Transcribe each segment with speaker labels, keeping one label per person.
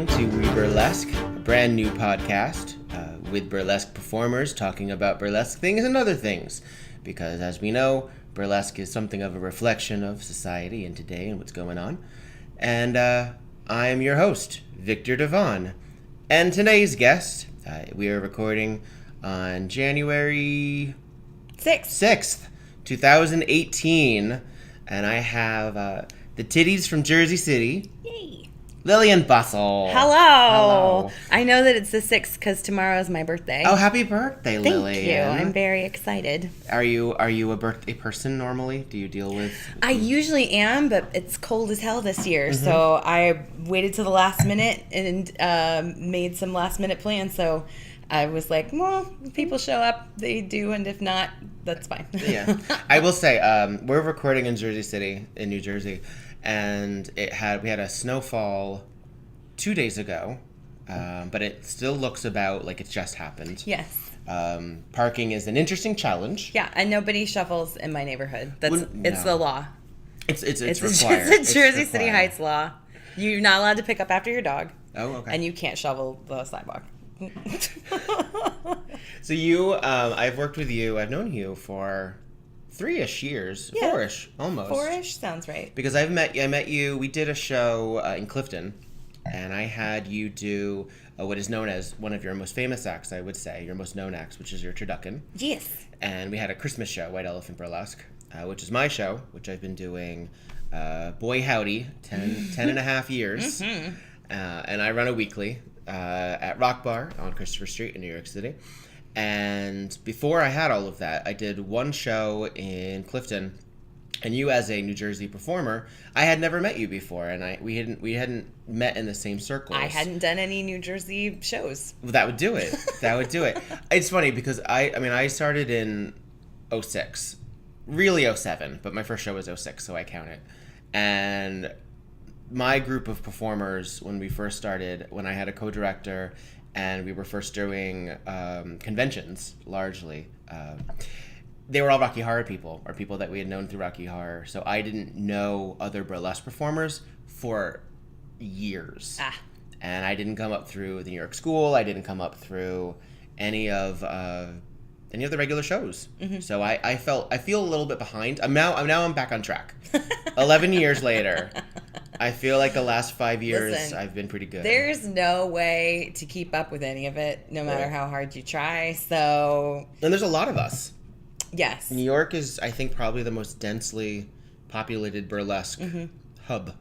Speaker 1: listening to WEBurlesque, a brand new podcast with burlesque performers talking about burlesque things and other things. Because as we know, burlesque is something of a reflection of society and today and what's going on. And I am your host, Viktor Devonne. And today's guest, we are recording on January 6th, 2018. And I have the titties from Jersey City.
Speaker 2: Yay.
Speaker 1: Lillian Bustle.
Speaker 2: Hello. I know that it's the 6th because tomorrow is my birthday.
Speaker 1: Oh, happy birthday, Lillian.
Speaker 2: Thank you. I'm very excited.
Speaker 1: Are you a birthday person normally? Do you deal with...
Speaker 2: I usually am, but it's cold as hell this year. Mm-hmm. So I waited till the last minute and made some last minute plans. So I was like, well, if people show up, they do. And if not, that's fine.
Speaker 1: Yeah. I will say, we're recording in Jersey City, in New Jersey. And we had a snowfall 2 days ago, but it still looks about like it's just happened.
Speaker 2: Yes.
Speaker 1: Parking is an interesting challenge.
Speaker 2: Yeah, and nobody shovels in my neighborhood. It's the law.
Speaker 1: It's required.
Speaker 2: It's a Jersey City Heights law. You're not allowed to pick up after your dog.
Speaker 1: Oh, okay.
Speaker 2: And you can't shovel the sidewalk.
Speaker 1: So I've worked with you. I've known you for 3-ish years. Yeah. 4-ish, almost.
Speaker 2: 4-ish sounds right.
Speaker 1: Because I met you, we did a show in Clifton, and I had you do what is known as one of your most famous acts, I would say, your most known acts, which is your turducken.
Speaker 2: Yes.
Speaker 1: And we had a Christmas show, White Elephant Burlesque, which is my show, which I've been doing, boy howdy, 10 and a half years. Mm-hmm. And I run a weekly at Rock Bar on Christopher Street in New York City. And before I had all of that, I did one show in Clifton, and you as a New Jersey performer, I had never met you before, and we hadn't met in the same circles.
Speaker 2: I hadn't done any New Jersey shows.
Speaker 1: Well, that would do it. It's funny because I started in 06, really 07, but my first show was 06, so I count it. And my group of performers, when we first started, when I had a co-director, and we were first doing conventions, largely. They were all Rocky Horror people, or people that we had known through Rocky Horror. So I didn't know other burlesque performers for years. And I didn't come up through the New York School. I didn't come up through any of the regular shows. Mm-hmm. So I feel a little bit behind. I'm back on track. 11 years later. I feel like the last 5 years, listen, I've been pretty good.
Speaker 2: There's no way to keep up with any of it, no matter how hard you try. So,
Speaker 1: and there's a lot of us.
Speaker 2: Yes.
Speaker 1: New York is, I think, probably the most densely populated burlesque hub,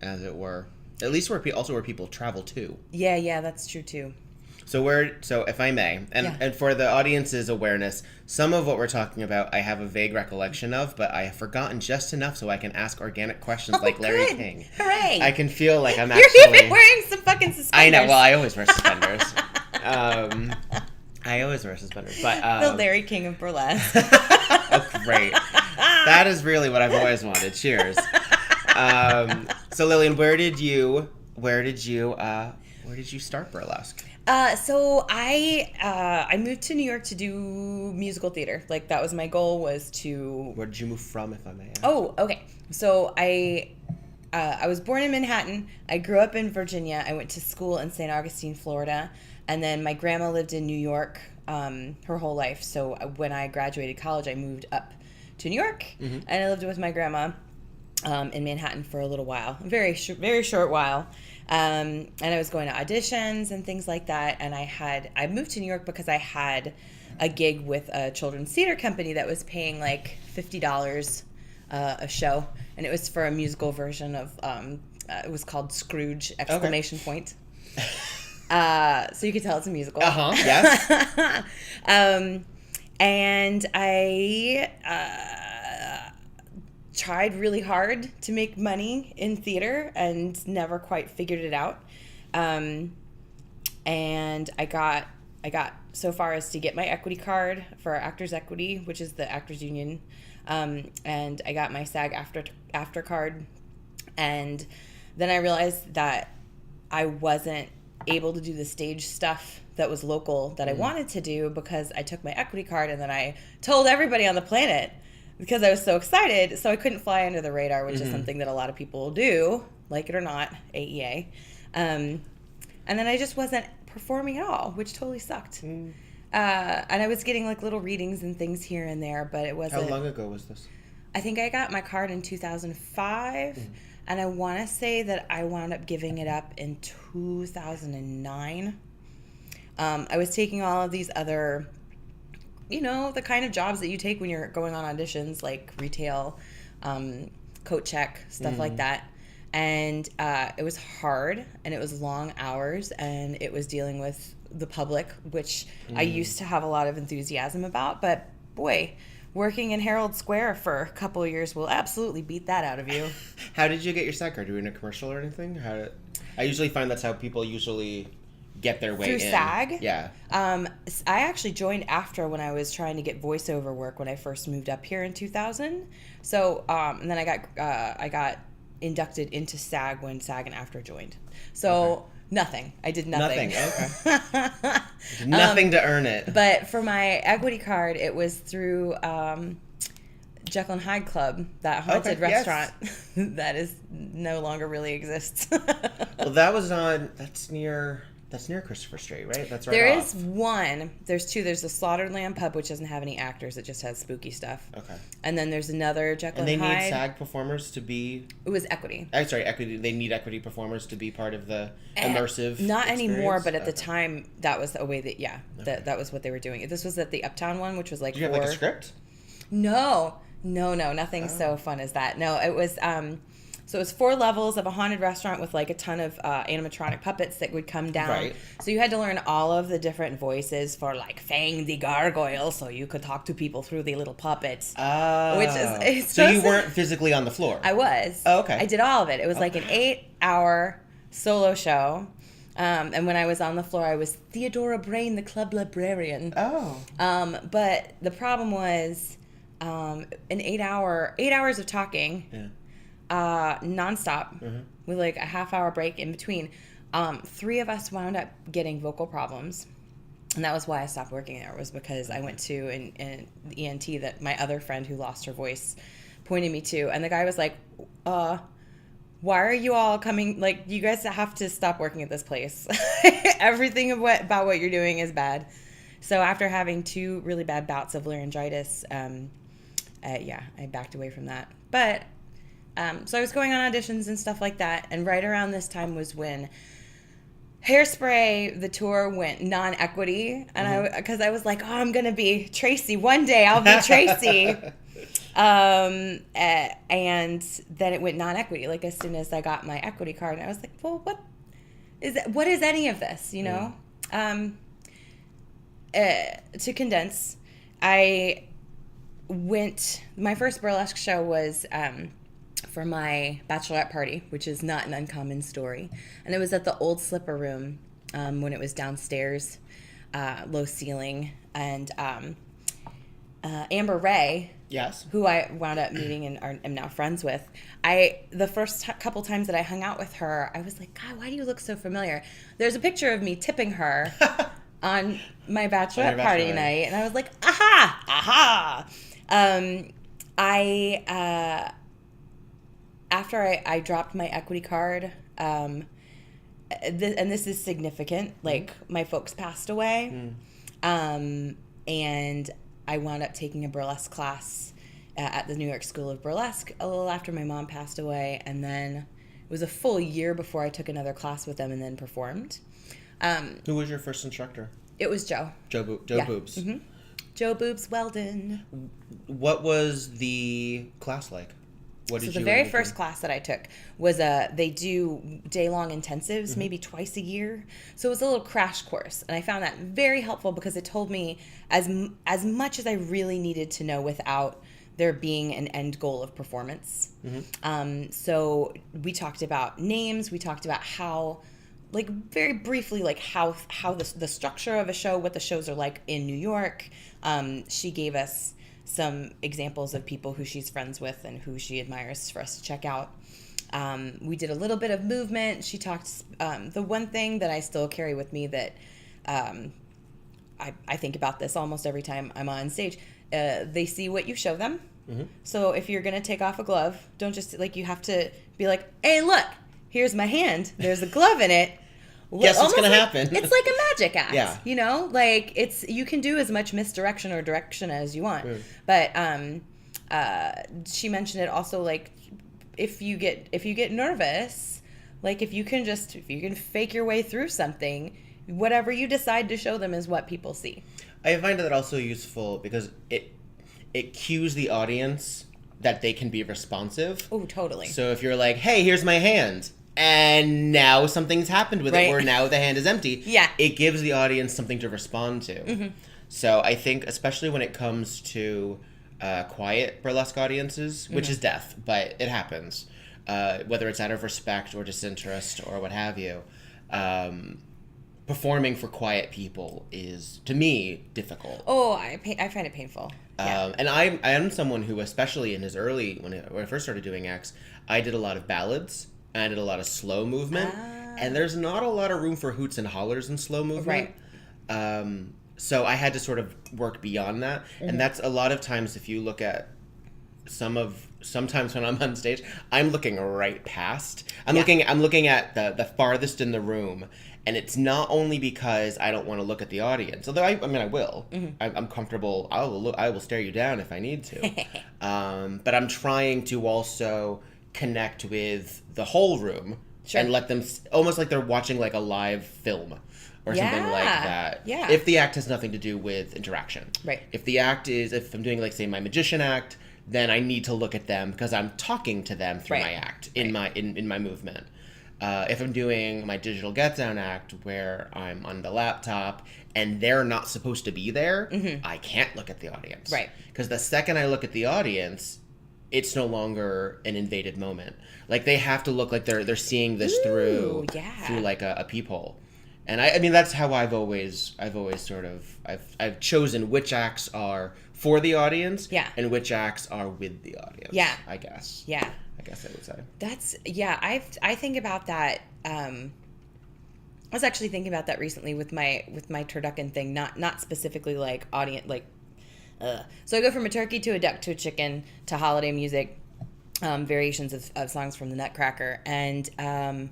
Speaker 1: as it were. At least where people travel to.
Speaker 2: Yeah, that's true too.
Speaker 1: So if I may, and for the audience's awareness, some of what we're talking about I have a vague recollection of, but I have forgotten just enough so I can ask organic questions like Larry King.
Speaker 2: Hooray!
Speaker 1: I can feel like I'm
Speaker 2: You're even wearing some fucking suspenders.
Speaker 1: I know. Well, I always wear suspenders. But
Speaker 2: the Larry King of burlesque.
Speaker 1: Oh, great! That is really what I've always wanted. Cheers. So Lillian, where did you start burlesque?
Speaker 2: So I moved to New York to do musical theater. Like, that was my goal, was to...
Speaker 1: Where did you move from, if I may ask?
Speaker 2: Oh, okay. So I was born in Manhattan. I grew up in Virginia. I went to school in St. Augustine, Florida. And then my grandma lived in New York her whole life. So when I graduated college, I moved up to New York. Mm-hmm. And I lived with my grandma in Manhattan for a little while. Very short while. And I was going to auditions and things like that. And I moved to New York because I had a gig with a children's theater company that was paying like $50 a show. And it was for a musical version of, it was called Scrooge, ! Point. So you could tell it's a musical.
Speaker 1: Yes.
Speaker 2: And I tried really hard to make money in theater and never quite figured it out. And I got so far as to get my equity card for Actors Equity, which is the actors union. And I got my SAG after card. And then I realized that I wasn't able to do the stage stuff that was local that I wanted to do because I took my equity card and then I told everybody on the planet because I was so excited. So I couldn't fly under the radar, which is something that a lot of people do, like it or not, AEA. And then I just wasn't performing at all, which totally sucked. And I was getting like little readings and things here and there, but it wasn't.
Speaker 1: How long ago was this?
Speaker 2: I think I got my card in 2005, and I want to say that I wound up giving it up in 2009. I was taking all of these other, the kind of jobs that you take when you're going on auditions, like retail, coat check, stuff like that. And it was hard, and it was long hours, and it was dealing with the public, which I used to have a lot of enthusiasm about. But boy, working in Herald Square for a couple of years will absolutely beat that out of you.
Speaker 1: How did you get your SAG card? Were you in a commercial or anything? I usually find that's how people usually get their way
Speaker 2: through
Speaker 1: in.
Speaker 2: SAG?
Speaker 1: Yeah.
Speaker 2: I actually joined after when I was trying to get voiceover work when I first moved up here in 2000. So, and then I got inducted into SAG when SAG and AFTRA joined. So nothing. I did nothing.
Speaker 1: Okay. Nothing to earn it.
Speaker 2: But for my equity card, it was through Jekyll and Hyde Club, that haunted restaurant that is no longer really exists.
Speaker 1: Well, that's near Christopher Street, right? That's right.
Speaker 2: There is one. There's two. There's the Slaughtered Lamb Pub, which doesn't have any actors. It just has spooky stuff.
Speaker 1: Okay.
Speaker 2: And then there's another Jekyll and Hyde.
Speaker 1: And they need SAG performers to be...
Speaker 2: It was equity.
Speaker 1: Equity. They need equity performers to be part of the immersive
Speaker 2: Not anymore, but at the
Speaker 1: Okay.
Speaker 2: time, that was a way that, that was what they were doing. This was at the Uptown one, which was like
Speaker 1: Did you have like a script?
Speaker 2: No, nothing so fun as that. No, it was... So it was 4 levels of a haunted restaurant with like a ton of animatronic puppets that would come down.
Speaker 1: Right.
Speaker 2: So you had to learn all of the different voices for like Fang the Gargoyle, so you could talk to people through the little puppets.
Speaker 1: Oh.
Speaker 2: Which is
Speaker 1: so you weren't physically on the floor?
Speaker 2: I was.
Speaker 1: Oh, okay.
Speaker 2: I did all of it. It was like an 8-hour solo show. And when I was on the floor, I was Theodora Brain, the club librarian.
Speaker 1: Oh.
Speaker 2: But the problem was an 8 hours of talking.
Speaker 1: Yeah.
Speaker 2: Nonstop with like a half-hour break in between. 3 of us wound up getting vocal problems, and that was why I stopped working there, was because I went to an ENT that my other friend who lost her voice pointed me to, and the guy was like, why are you all coming, like, you guys have to stop working at this place. Everything about what you're doing is bad. So after having 2 really bad bouts of laryngitis, I backed away from that. But so I was going on auditions and stuff like that, and right around this time was when Hairspray, the tour, went non-equity, and because I was like, oh, I'm gonna be Tracy one day. I'll be Tracy, and then it went non-equity. Like as soon as I got my equity card, and I was like, well, what is any of this? You know? To condense, I went. My first burlesque show was. For my bachelorette party, which is not an uncommon story. And it was at the Old Slipper Room when it was downstairs, low ceiling. And Amber Ray,
Speaker 1: yes,
Speaker 2: who I wound up meeting and am now friends with, the first couple times that I hung out with her, I was like, God, why do you look so familiar? There's a picture of me tipping her on my bachelorette party night. And I was like, aha! After I dropped my equity card, and this is significant, like my folks passed away, and I wound up taking a burlesque class at the New York School of Burlesque a little after my mom passed away, and then it was a full year before I took another class with them and then performed.
Speaker 1: Who was your first instructor?
Speaker 2: It was Joe.
Speaker 1: Joe Boobs.
Speaker 2: Mm-hmm. Joe Boobs Weldon.
Speaker 1: What was the class like?
Speaker 2: So the very first class that I took was they do day-long intensives, maybe twice a year. So it was a little crash course, and I found that very helpful because it told me as much as I really needed to know without there being an end goal of performance. So we talked about names, we talked about how, like very briefly, like how the structure of a show, what the shows are like in New York. She gave us some examples of people who she's friends with and who she admires for us to check out. We did a little bit of movement. She talked, the one thing that I still carry with me that I think about this almost every time I'm on stage, they see what you show them. So if you're going to take off a glove, don't just, like, you have to be like, hey, look, here's my hand. There's a glove in it.
Speaker 1: guess what's going to happen?
Speaker 2: It's like a magic act.
Speaker 1: Yeah.
Speaker 2: You know, like you can do as much misdirection or direction as you want. But she mentioned it also, like, if you get nervous, like if you can fake your way through something, whatever you decide to show them is what people see.
Speaker 1: I find that also useful because it cues the audience that they can be responsive.
Speaker 2: Oh, totally.
Speaker 1: So if you're like, hey, here's my hand, and now something's happened with it where now the hand is empty, it gives the audience something to respond to. So I think, especially when it comes to quiet burlesque audiences, which is death, but it happens, whether it's out of respect or disinterest or what have you, performing for quiet people is, to me, difficult.
Speaker 2: Oh, I find it painful.
Speaker 1: And I am someone who, especially in his early, when I first started doing acts, I did a lot of ballads, and I did a lot of slow movement, and there's not a lot of room for hoots and hollers in slow movement. Right. So I had to sort of work beyond that, and that's a lot of times, if you look at sometimes when I'm on stage, I'm looking right past. I'm looking at the farthest in the room, and it's not only because I don't want to look at the audience, although I will. I'm comfortable. I will stare you down if I need to. But I'm trying to also connect with the whole room and let them, almost like they're watching like a live film or something like that. Yeah. If the act has nothing to do with interaction. Right. If the act is, if I'm doing, like, say, my magician act, then I need to look at them because I'm talking to them through my act in my movement. If I'm doing my digital get down act where I'm on the laptop and they're not supposed to be there, I can't look at the audience. Right. Because the second I look at the audience, it's no longer an invaded moment. Like, they have to look like they're seeing this through like a peephole. And I mean, that's how I've always sort of, I've chosen which acts are for the audience and which acts are with the audience. Yeah. I guess. Yeah. I guess I would say. That's,
Speaker 2: I think about that. I was actually thinking about that recently with my turducken thing, not specifically like audience, like, so I go from a turkey to a duck to a chicken to holiday music, variations of songs from the Nutcracker. And,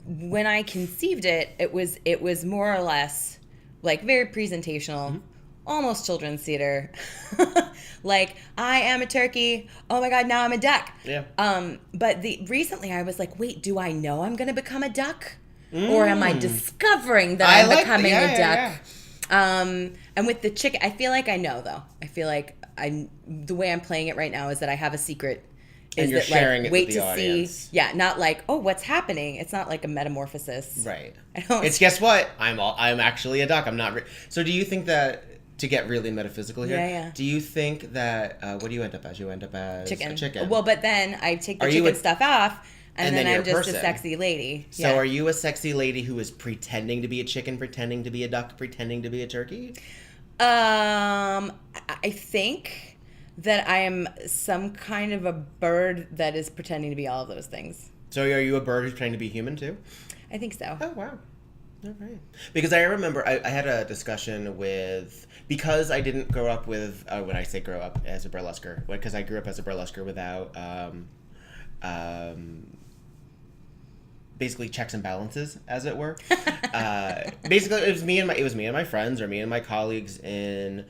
Speaker 2: when I conceived it, it was more or less like very presentational, almost children's theater. Like, I am a turkey. Oh my God, now I'm a duck. Yeah. But recently I was like, wait, do I know I'm going to become a duck? Or am I discovering that I'm becoming a duck? Yeah. And with the chicken, I feel like I know, though. I feel like the way I'm playing it right now is that I have a secret.
Speaker 1: And you're sharing it with the audience.
Speaker 2: See, not like, oh, what's happening? It's not like a metamorphosis.
Speaker 1: Right. It's, guess what? I'm actually a duck. I'm not. So do you think that, to get really metaphysical here, do you think that, what do you end up as? You end up as
Speaker 2: chicken.
Speaker 1: A chicken.
Speaker 2: Well, but then I take the chicken stuff off, and then I'm just a sexy lady.
Speaker 1: So are you a sexy lady who is pretending to be a chicken, pretending to be a duck, pretending to be a turkey?
Speaker 2: I think that I am some kind of a bird that is pretending to be all of those things.
Speaker 1: So are you a bird who's trying to be human too?
Speaker 2: I think so.
Speaker 1: Oh, wow. All right. Because I remember I had a discussion with, because I didn't grow up with, when I say grow up as a burlesquer, because I grew up as a burlesquer without basically checks and balances, as it were. Basically, it was me and my friends, or me and my colleagues in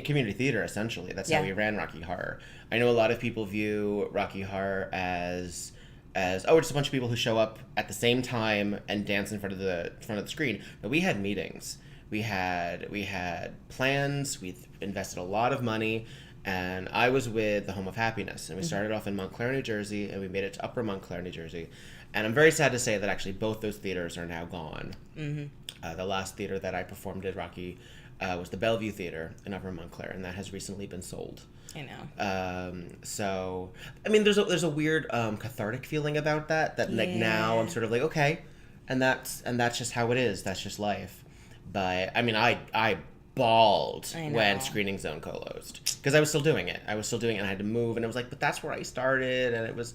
Speaker 1: community theater, essentially. That's how we ran Rocky Horror. I know a lot of people view Rocky Horror as it's just a bunch of people who show up at the same time and dance in front of the screen. But we had meetings. We had plans. We invested a lot of money. And I was with the Home of Happiness, and we started off in Montclair, New Jersey, and we made it to Upper Montclair, New Jersey. And I'm very sad to say that actually both those theaters are now gone. The last theater that I performed at Rocky was the Bellevue Theater in Upper Montclair, and that has recently been sold.
Speaker 2: I know.
Speaker 1: So, I mean, there's a weird cathartic feeling about that like now I'm sort of like, okay, and that's just how it is. That's just life. But I mean, I bawled when Screening Zone closed because I was still doing it. And I had to move, and it was like, but that's where I started, and it was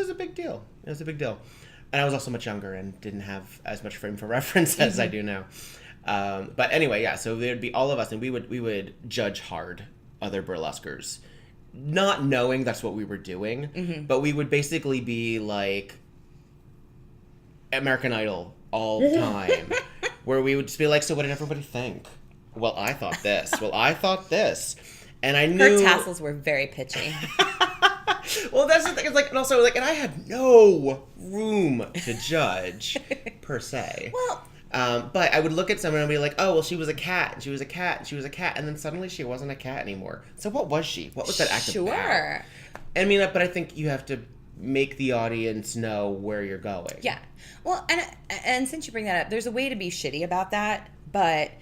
Speaker 1: a big deal. It was a big deal, and I was also much younger and didn't have as much frame for reference as I do now. But anyway, so there'd be all of us, and we would judge hard other burlesquers, not knowing that's what we were doing, but we would basically be like American Idol all the time, where we would just be like, so what did everybody think? Well, I thought this. Well, I thought this. And I knew...
Speaker 2: Her tassels were very pitchy.
Speaker 1: Well, that's the thing. It's like, and also, like, and I had no room to judge, per se.
Speaker 2: Well...
Speaker 1: but I would look at someone and be like, oh, well, she was a cat, and she was a cat, and she was a cat, and then suddenly she wasn't a cat anymore. So what was she? What was that act about?
Speaker 2: Sure.
Speaker 1: I mean, but I think you have to make the audience know where you're going.
Speaker 2: Yeah. Well, and since you bring that up, there's a way to be shitty about that, but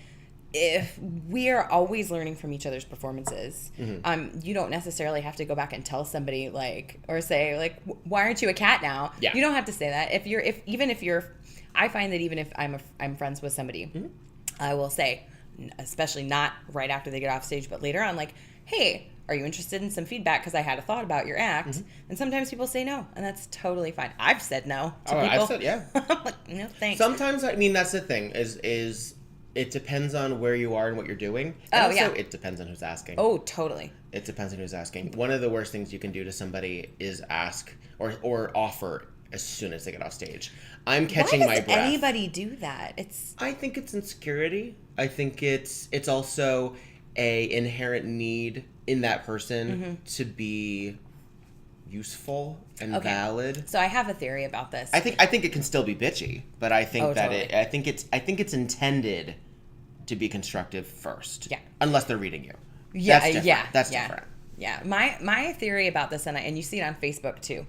Speaker 2: if we are always learning from each other's performances, you don't necessarily have to go back and tell somebody, like, or say, like, why aren't you a cat now?
Speaker 1: Yeah.
Speaker 2: You don't have to say that. Even if you're, I find that even if I'm friends with somebody, I will say, especially not right after they get off stage, but later on, like, hey, are you interested in some feedback? Because I had a thought about your act. And sometimes people say no, and that's totally fine. I've said no to people.
Speaker 1: I've said, yeah.
Speaker 2: I'm like, no, thanks.
Speaker 1: Sometimes, I mean, that's the thing, is it depends on where you are and what you're doing. And also, it depends on who's asking.
Speaker 2: Oh, totally.
Speaker 1: It depends on who's asking. One of the worst things you can do to somebody is ask or offer as soon as they get off stage. I'm catching my breath.
Speaker 2: Why does anybody do that?
Speaker 1: I think it's insecurity. I think it's also a inherent need in that person to be useful and valid.
Speaker 2: So I have a theory about this.
Speaker 1: I think it can still be bitchy, but I think
Speaker 2: totally.
Speaker 1: I think it's intended to be constructive first. Yeah. Unless they're reading you.
Speaker 2: Yeah,
Speaker 1: That's different. That's different.
Speaker 2: Yeah. My theory about this, and you see it on Facebook too.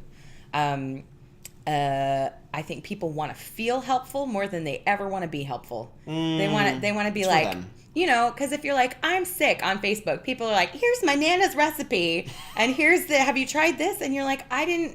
Speaker 2: I think people want to feel helpful more than they ever want to be helpful. They want to be like,
Speaker 1: them.
Speaker 2: You know, because if you're like, I'm sick on Facebook, people are like, here's my Nana's recipe, and have you tried this? And you're like, I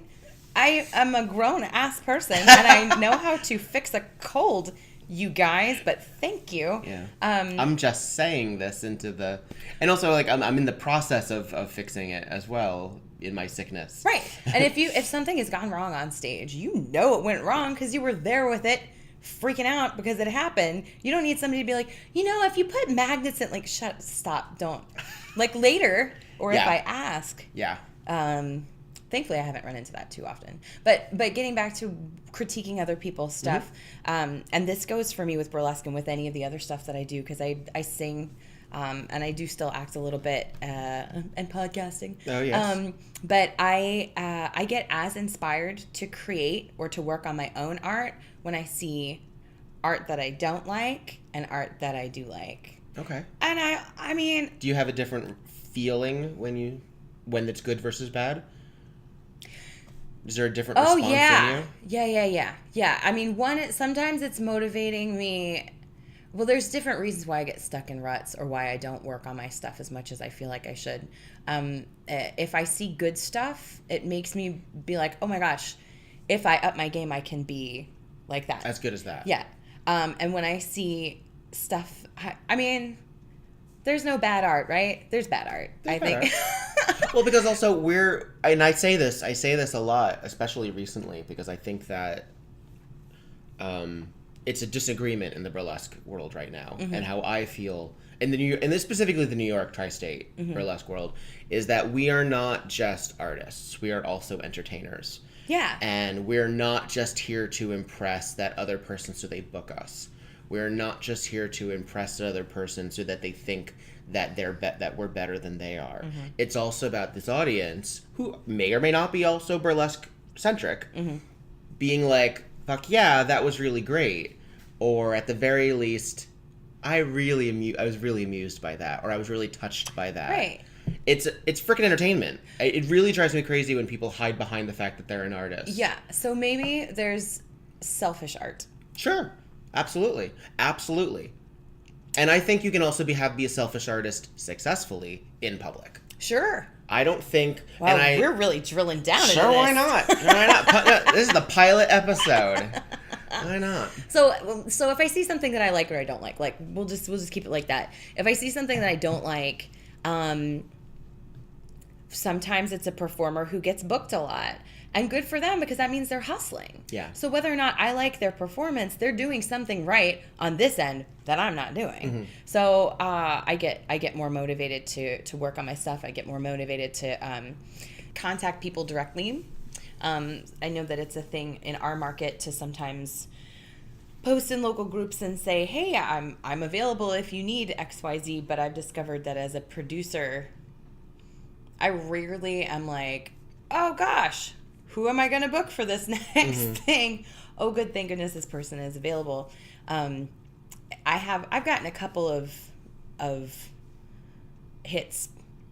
Speaker 2: am a grown ass person, and I know how to fix a cold, you guys, but thank you.
Speaker 1: Yeah. I'm just saying this and also, like, I'm in the process of fixing it as well in my sickness.
Speaker 2: Right. And if something has gone wrong on stage, you know it went wrong because you were there with it, freaking out because it happened. You don't need somebody to be like, you know, if you put magnets in, like, stop, don't. Like, later, or if I ask.
Speaker 1: Yeah.
Speaker 2: Thankfully, I haven't run into that too often. But getting back to critiquing other people's stuff, and this goes for me with burlesque and with any of the other stuff that I do, because I sing, and I do still act a little bit, and podcasting.
Speaker 1: Oh, yes.
Speaker 2: But I get as inspired to create or to work on my own art when I see art that I don't like and art that I do like.
Speaker 1: Okay.
Speaker 2: And I mean... Do
Speaker 1: you have a different feeling when it's good versus bad? Is there a different response in you?
Speaker 2: Yeah. I mean, sometimes it's motivating me. Well, there's different reasons why I get stuck in ruts or why I don't work on my stuff as much as I feel like I should. If I see good stuff, it makes me be like, oh my gosh, if I up my game, I can be like that.
Speaker 1: As good as that.
Speaker 2: Yeah. And when I see stuff, I mean, there's no bad art, right? There's bad art, I think.
Speaker 1: Well, because also I say this a lot, especially recently, because I think that it's a disagreement in the burlesque world right now, and how I feel and this specifically the New York tri-state burlesque world is that we are not just artists, we are also entertainers.
Speaker 2: Yeah.
Speaker 1: And we're not just here to impress that other person so they book us. We're not just here to impress the other person so that they think that that we're better than they are. It's also about this audience who may or may not be also burlesque centric, being like, "Fuck yeah, that was really great," or at the very least, I was really amused by that, or I was really touched by that.
Speaker 2: Right.
Speaker 1: It's freaking entertainment. It really drives me crazy when people hide behind the fact that they're an artist.
Speaker 2: Yeah. So maybe there's selfish art.
Speaker 1: Sure. Absolutely. And I think you can also be a selfish artist successfly in public.
Speaker 2: Sure.
Speaker 1: I don't think...
Speaker 2: Wow, we're really drilling down into this.
Speaker 1: Sure, why not? This is the pilot episode. Why not?
Speaker 2: So if I see something that I like or I don't like we'll just keep it like that. If I see something that I don't like, sometimes it's a performer who gets booked a lot. And good for them, because that means they're hustling. Yeah. So whether or not I like their performance, they're doing something right on this end that I'm not doing. So I get more motivated to work on my stuff. I get more motivated to contact people directly. I know that it's a thing in our market to sometimes post in local groups and say, hey, I'm available if you need XYZ, but I've discovered that as a producer, I rarely am like, oh gosh, who am I going to book for this next thing? Oh, good, thank goodness this person is available. I've gotten a couple of hits.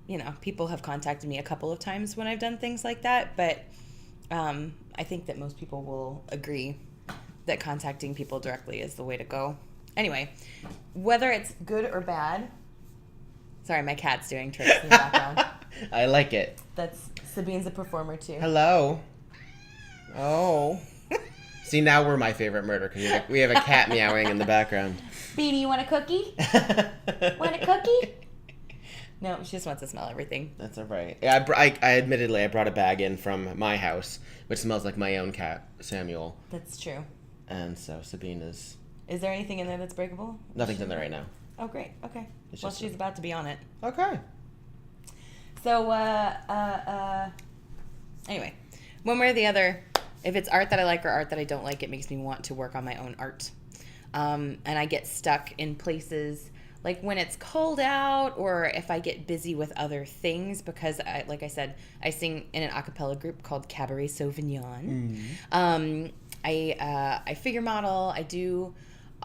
Speaker 2: You know, people have contacted me a couple of times when I've done things like that, but I think that most people will agree that contacting people directly is the way to go. Anyway, whether it's good or bad. Sorry, my cat's doing tricks in the background.
Speaker 1: I like it.
Speaker 2: That's Sabine's a performer too.
Speaker 1: Hello. Oh. See, now we're my favorite murder because we have a cat meowing in the background.
Speaker 2: Beanie, you want a cookie? Want a cookie? No, she just wants to smell everything.
Speaker 1: That's all right. Yeah, I admittedly, I brought a bag in from my house, which smells like my own cat, Samuel.
Speaker 2: That's true.
Speaker 1: And so Sabine is...
Speaker 2: Is there anything in there that's breakable?
Speaker 1: Nothing's in there right now.
Speaker 2: Oh, great. Okay. Well, she's about to be on it.
Speaker 1: Okay.
Speaker 2: So, anyway, one way or the other, if it's art that I like or art that I don't like, it makes me want to work on my own art. And I get stuck in places like when it's cold out or if I get busy with other things because, like I said, I sing in an a cappella group called Cabaret Sauvignon. I figure model. I do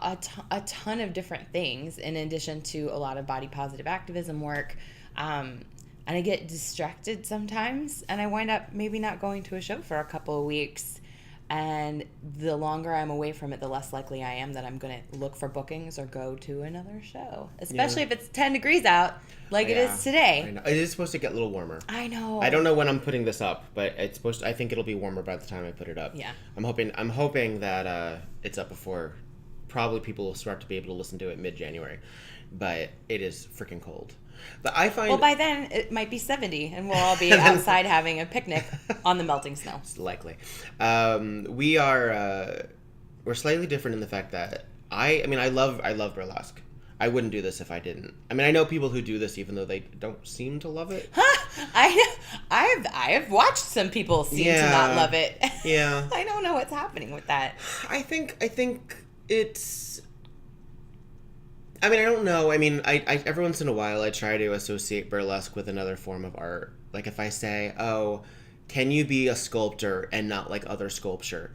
Speaker 2: a ton of different things in addition to a lot of body positive activism work. And I get distracted sometimes and I wind up maybe not going to a show for a couple of weeks. And the longer I'm away from it, the less likely I am that I'm going to look for bookings or go to another show. Especially if it's 10 degres out like it is today.
Speaker 1: I know. It is supposed to get a little warmer.
Speaker 2: I know.
Speaker 1: I don't know when I'm putting this up, but it's supposed to, I think it'll be warmer by the time I put it up.
Speaker 2: Yeah.
Speaker 1: I'm hoping that it's up before probably people will start to be able to listen to it mid-January. But it is freaking cold. But I find...
Speaker 2: Well, by then, it might be 70, and we'll all be outside having a picnic on the melting snow.
Speaker 1: It's likely. We're slightly different in the fact that I love burlesque. I wouldn't do this if I didn't. I mean, I know people who do this even though they don't seem to love it.
Speaker 2: I have watched some people seem to not love it.
Speaker 1: Yeah.
Speaker 2: I don't know what's happening with that.
Speaker 1: I think it's... I mean, I don't know. I mean, I every once in a while I try to associate burlesque with another form of art. Like if I say, oh, can you be a sculptor and not like other sculpture?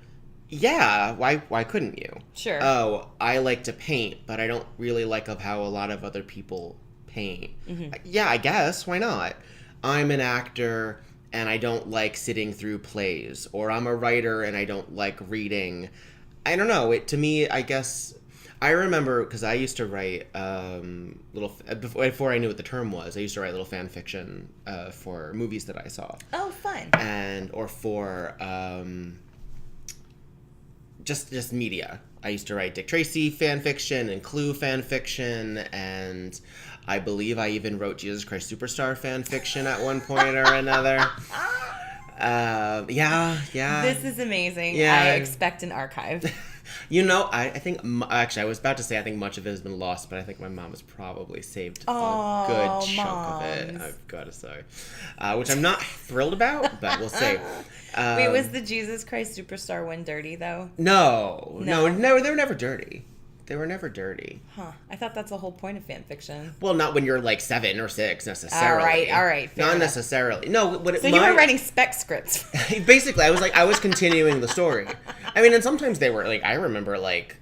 Speaker 1: Yeah, why couldn't you?
Speaker 2: Sure.
Speaker 1: Oh, I like to paint, but I don't really like of how a lot of other people paint. Mm-hmm. Yeah, I guess. Why not? I'm an actor and I don't like sitting through plays. Or I'm a writer and I don't like reading. I don't know. To me, I guess... I remember, because I used to write before I knew what the term was, I used to write little fan fiction for movies that I saw.
Speaker 2: Oh, fun.
Speaker 1: Or for just media. I used to write Dick Tracy fan fiction and Clue fan fiction, and I believe I even wrote Jesus Christ Superstar fan fiction at one point or another. Yeah.
Speaker 2: This is amazing.
Speaker 1: Yeah.
Speaker 2: I expect an archive.
Speaker 1: You know, I think, actually, I was about to say I think much of it has been lost, but I think my mom has probably saved a good chunk of it, I've got to say. Which I'm not thrilled about, but we'll see.
Speaker 2: Wait, was the Jesus Christ Superstar one dirty, though?
Speaker 1: No, they were never dirty. They were never dirty.
Speaker 2: Huh. I thought that's the whole point of fan fiction.
Speaker 1: Well, not when you're like 7 or 6 necessarily.
Speaker 2: All right.
Speaker 1: Not enough. Necessarily. No.
Speaker 2: You were writing spec scripts.
Speaker 1: Basically, I was continuing the story. I mean, and sometimes they were like, I remember like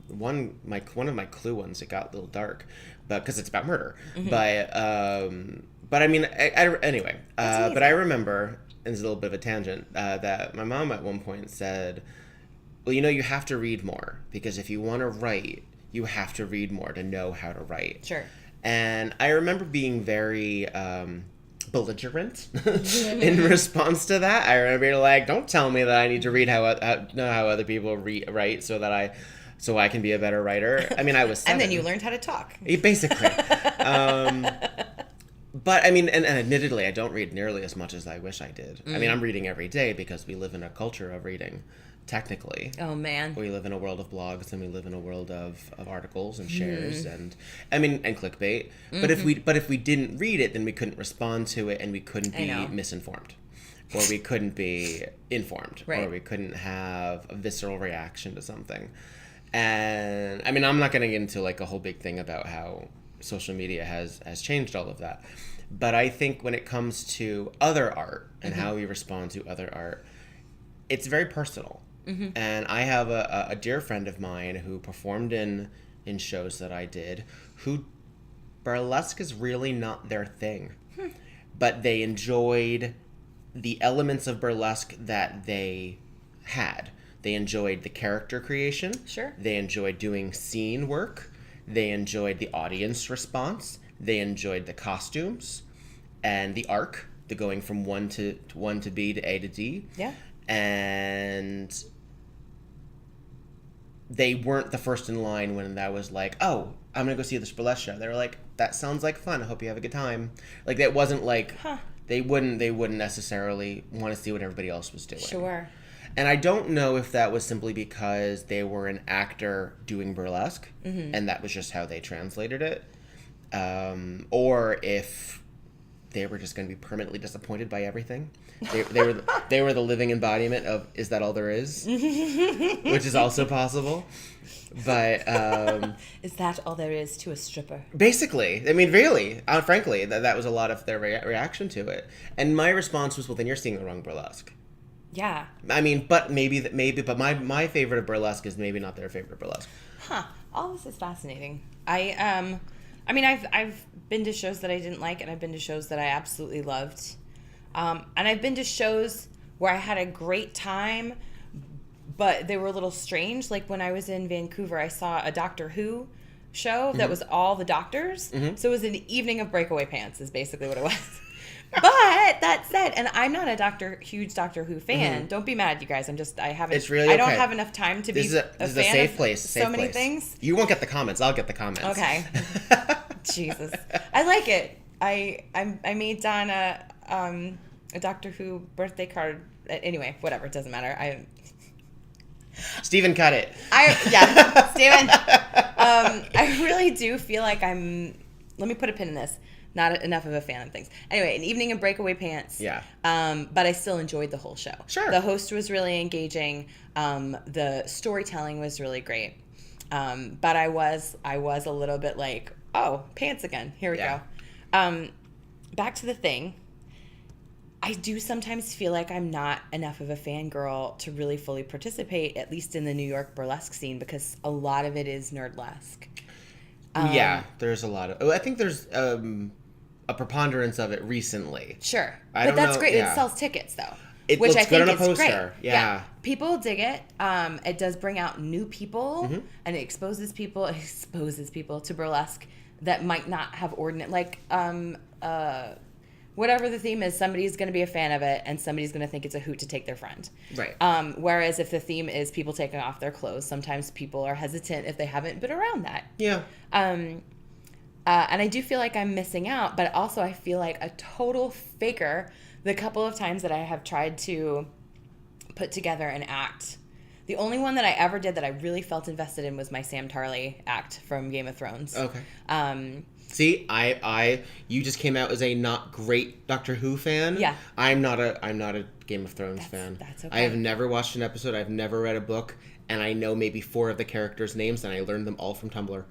Speaker 1: one of my Clue ones. It got a little dark, but because it's about murder. Mm-hmm. But I mean, anyway. But I remember, and it's a little bit of a tangent, that my mom at one point said, well, you know, you have to read more because if you want to write, you have to read more to know how to write.
Speaker 2: Sure.
Speaker 1: And I remember being very belligerent in response to that. I remember being like, don't tell me that I need to read how other people write so I can be a better writer. I mean, I was 7.
Speaker 2: And then you learned how to talk.
Speaker 1: Basically. But, I mean, and admittedly, I don't read nearly as much as I wish I did. I mean, I'm reading every day because we live in a culture of reading. Technically.
Speaker 2: Oh, man.
Speaker 1: We live in a world of blogs and we live in a world of articles and shares and clickbait. Mm-hmm. But if we didn't read it, then we couldn't respond to it and we couldn't be misinformed. Or we couldn't be informed.
Speaker 2: Right.
Speaker 1: Or we couldn't have a visceral reaction to something. And I mean, I'm not going to get into like a whole big thing about how social media has changed all of that. But I think when it comes to other art and how we respond to other art, it's very personal. And I have a dear friend of mine who performed in shows that I did, who burlesque is really not their thing. But they enjoyed the elements of burlesque that they had. They enjoyed the character creation.
Speaker 2: Sure.
Speaker 1: They enjoyed doing scene work. They enjoyed the audience response. They enjoyed the costumes and the arc, the going from one to B to A to D.
Speaker 2: Yeah.
Speaker 1: And they weren't the first in line when that was like, oh, I'm going to go see this burlesque show. They were like, that sounds like fun. I hope you have a good time. Like, that wasn't like, they wouldn't necessarily want to see what everybody else was doing.
Speaker 2: Sure.
Speaker 1: And I don't know if that was simply because they were an actor doing burlesque, and that was just how they translated it, or if they were just going to be permanently disappointed by everything. They were the living embodiment of "is that all there is," which is also possible. But
Speaker 2: is that all there is to a stripper?
Speaker 1: Basically, I mean, really, frankly, that was a lot of their reaction to it. And my response was, "Well, then you're seeing the wrong burlesque."
Speaker 2: Yeah.
Speaker 1: I mean, but but my favorite of burlesque is maybe not their favorite of burlesque.
Speaker 2: All this is fascinating. I mean, I've been to shows that I didn't like, and I've been to shows that I absolutely loved. And I've been to shows where I had a great time, but they were a little strange. Like when I was in Vancouver, I saw a Doctor Who show that was all the doctors. So it was an evening of breakaway pants is basically what it was. But that said, and I'm not a huge Doctor Who fan. Don't be mad, you guys. I haven't.
Speaker 1: It's really okay.
Speaker 2: I don't have enough time to be a fan
Speaker 1: safe
Speaker 2: of
Speaker 1: place.
Speaker 2: so many things.
Speaker 1: You won't get the comments. I'll get the comments.
Speaker 2: Okay. Jesus, I like it. I made Donna a Doctor Who birthday card. Anyway, whatever. It doesn't matter.
Speaker 1: Steven, cut it.
Speaker 2: Steven. I really do feel like let me put a pin in this. Not enough of a fan of things. Anyway, an evening in breakaway pants. Yeah. But I still enjoyed the whole show.
Speaker 1: Sure.
Speaker 2: The host was really engaging. The storytelling was really great. But I was a little bit like, oh, pants again. Here we go. Back to the thing. I do sometimes feel like I'm not enough of a fangirl to really fully participate, at least in the New York burlesque scene, because a lot of it is nerdlesque.
Speaker 1: Yeah, there's a lot of... I think there's a preponderance of it recently.
Speaker 2: Sure. But that's great. Yeah. It sells tickets, though. Which I think is great. Yeah. People dig it. It does bring out new people, and it exposes people to burlesque that might not have whatever the theme is, somebody's going to be a fan of it, and somebody's going to think it's a hoot to take their friend. Right. Whereas if the theme is people taking off their clothes, sometimes people are hesitant if they haven't been around that. Yeah. And I do feel like I'm missing out, but also I feel like a total faker the couple of times that I have tried to put together an act. The only one that I ever did that I really felt invested in was my Sam Tarley act from Game of Thrones. Okay.
Speaker 1: See, you just came out as a not great Doctor Who fan. Yeah. I'm not a Game of Thrones fan. That's okay. I have never watched an episode. I've never read a book, and I know maybe 4 of the characters' names, and I learned them all from Tumblr.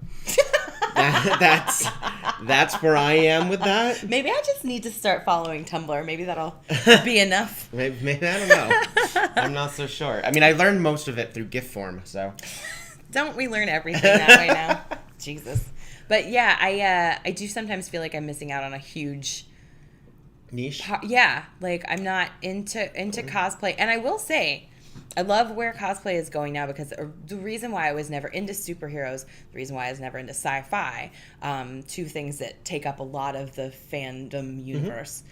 Speaker 1: That's where I am with that.
Speaker 2: Maybe I just need to start following Tumblr. Maybe that'll be enough.
Speaker 1: Maybe I don't know. I'm not so sure. I mean, I learned most of it through GIF form, so.
Speaker 2: Don't we learn everything that way now? Jesus. But yeah, I do sometimes feel like I'm missing out on a huge
Speaker 1: niche.
Speaker 2: Like I'm not into cosplay, and I will say, I love where cosplay is going now, because the reason why I was never into superheroes, the reason why I was never into sci-fi, 2 things that take up a lot of the fandom universe,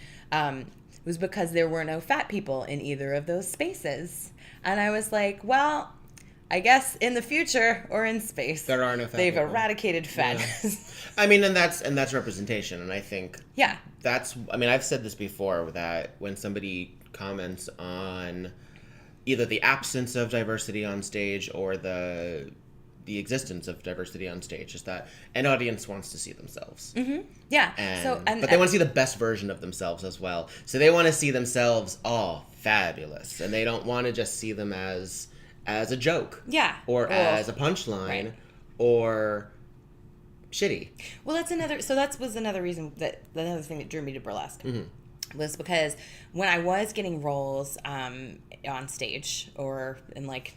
Speaker 2: was because there were no fat people in either of those spaces, and I was like, well, I guess in the future or in space,
Speaker 1: there are no fat
Speaker 2: they've
Speaker 1: people.
Speaker 2: Eradicated fatness.
Speaker 1: Yeah. I mean, and that's representation, and I think I've said this before, that when somebody comments on either the absence of diversity on stage or the existence of diversity on stage, is that an audience wants to see themselves.
Speaker 2: Yeah.
Speaker 1: But they want to see the best version of themselves as well. So they want to see themselves all fabulous, and they don't want to just see them as as a joke.
Speaker 2: Yeah.
Speaker 1: Or as a punchline.
Speaker 2: Right.
Speaker 1: Or shitty.
Speaker 2: Well, that was another reason another thing that drew me to burlesque. Was because when I was getting roles on stage or in like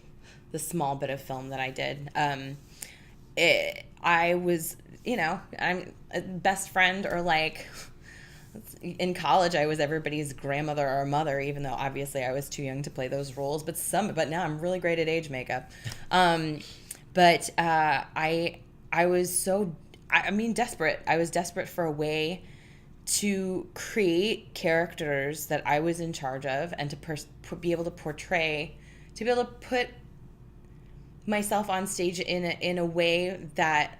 Speaker 2: the small bit of film that I did, I was, I'm a best friend, or like in college I was everybody's grandmother or mother, even though obviously I was too young to play those roles. But now I'm really great at age makeup. But I was desperate. I was desperate for a way to create characters that I was in charge of, and to be able to put myself on stage in a way that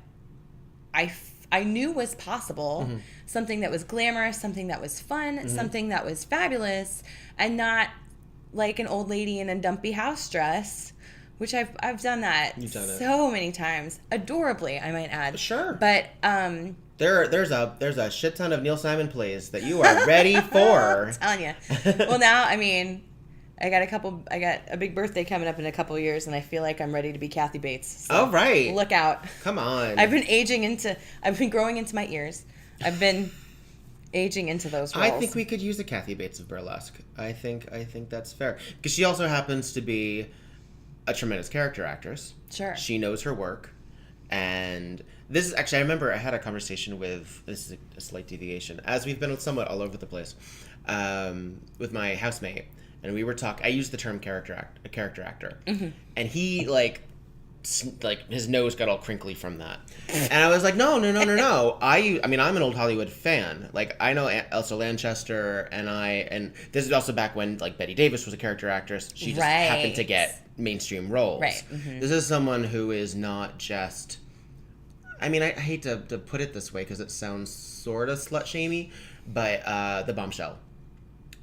Speaker 2: I knew was possible. Something that was glamorous, something that was fun, something that was fabulous, and not like an old lady in a dumpy house dress, which I've done that so many times, adorably, I might add.
Speaker 1: Sure.
Speaker 2: But
Speaker 1: there's a shit ton of Neil Simon plays that you are ready for.
Speaker 2: I'm telling you. Well, now, I mean, I got a big birthday coming up in a couple of years, and I feel like I'm ready to be Kathy Bates. So
Speaker 1: oh, right.
Speaker 2: Look out.
Speaker 1: Come on.
Speaker 2: I've been growing into my ears. I've been aging into those roles.
Speaker 1: I think we could use a Kathy Bates of burlesque. I think that's fair. Because she also happens to be a tremendous character actress.
Speaker 2: Sure.
Speaker 1: She knows her work. And this is actually, I remember I had a conversation with, this is a slight deviation, as we've been somewhat all over the place, with my housemate. And we were talking, I used the term character actor. And he, like his nose got all crinkly from that. And I was like, no. I mean, I'm an old Hollywood fan. Like, I know Elsa Lanchester, and this is also back when, like, Bette Davis was a character actress. She just happened to get mainstream roles.
Speaker 2: Right.
Speaker 1: This is someone who is not just, I mean, I hate to put it this way because it sounds sort of slut-shamey, but the bombshell.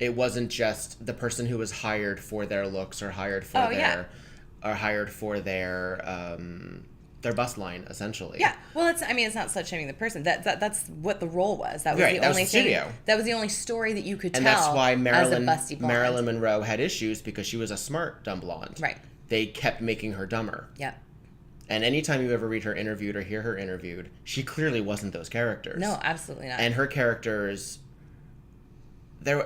Speaker 1: It wasn't just the person who was hired for their looks or hired for their bus line, essentially.
Speaker 2: Yeah. Well, it's not slut-shaming the person. That's what the role was. That was
Speaker 1: right,
Speaker 2: the
Speaker 1: that
Speaker 2: only
Speaker 1: was the
Speaker 2: thing.
Speaker 1: studio.
Speaker 2: That was the only story that you could
Speaker 1: and
Speaker 2: tell.
Speaker 1: And that's why
Speaker 2: as a busty blonde.
Speaker 1: Marilyn Monroe had issues, because she was a smart dumb blonde.
Speaker 2: Right.
Speaker 1: They kept making her dumber.
Speaker 2: Yeah.
Speaker 1: And anytime you ever read her interviewed or hear her interviewed, she clearly wasn't those characters.
Speaker 2: No, absolutely not.
Speaker 1: And her characters,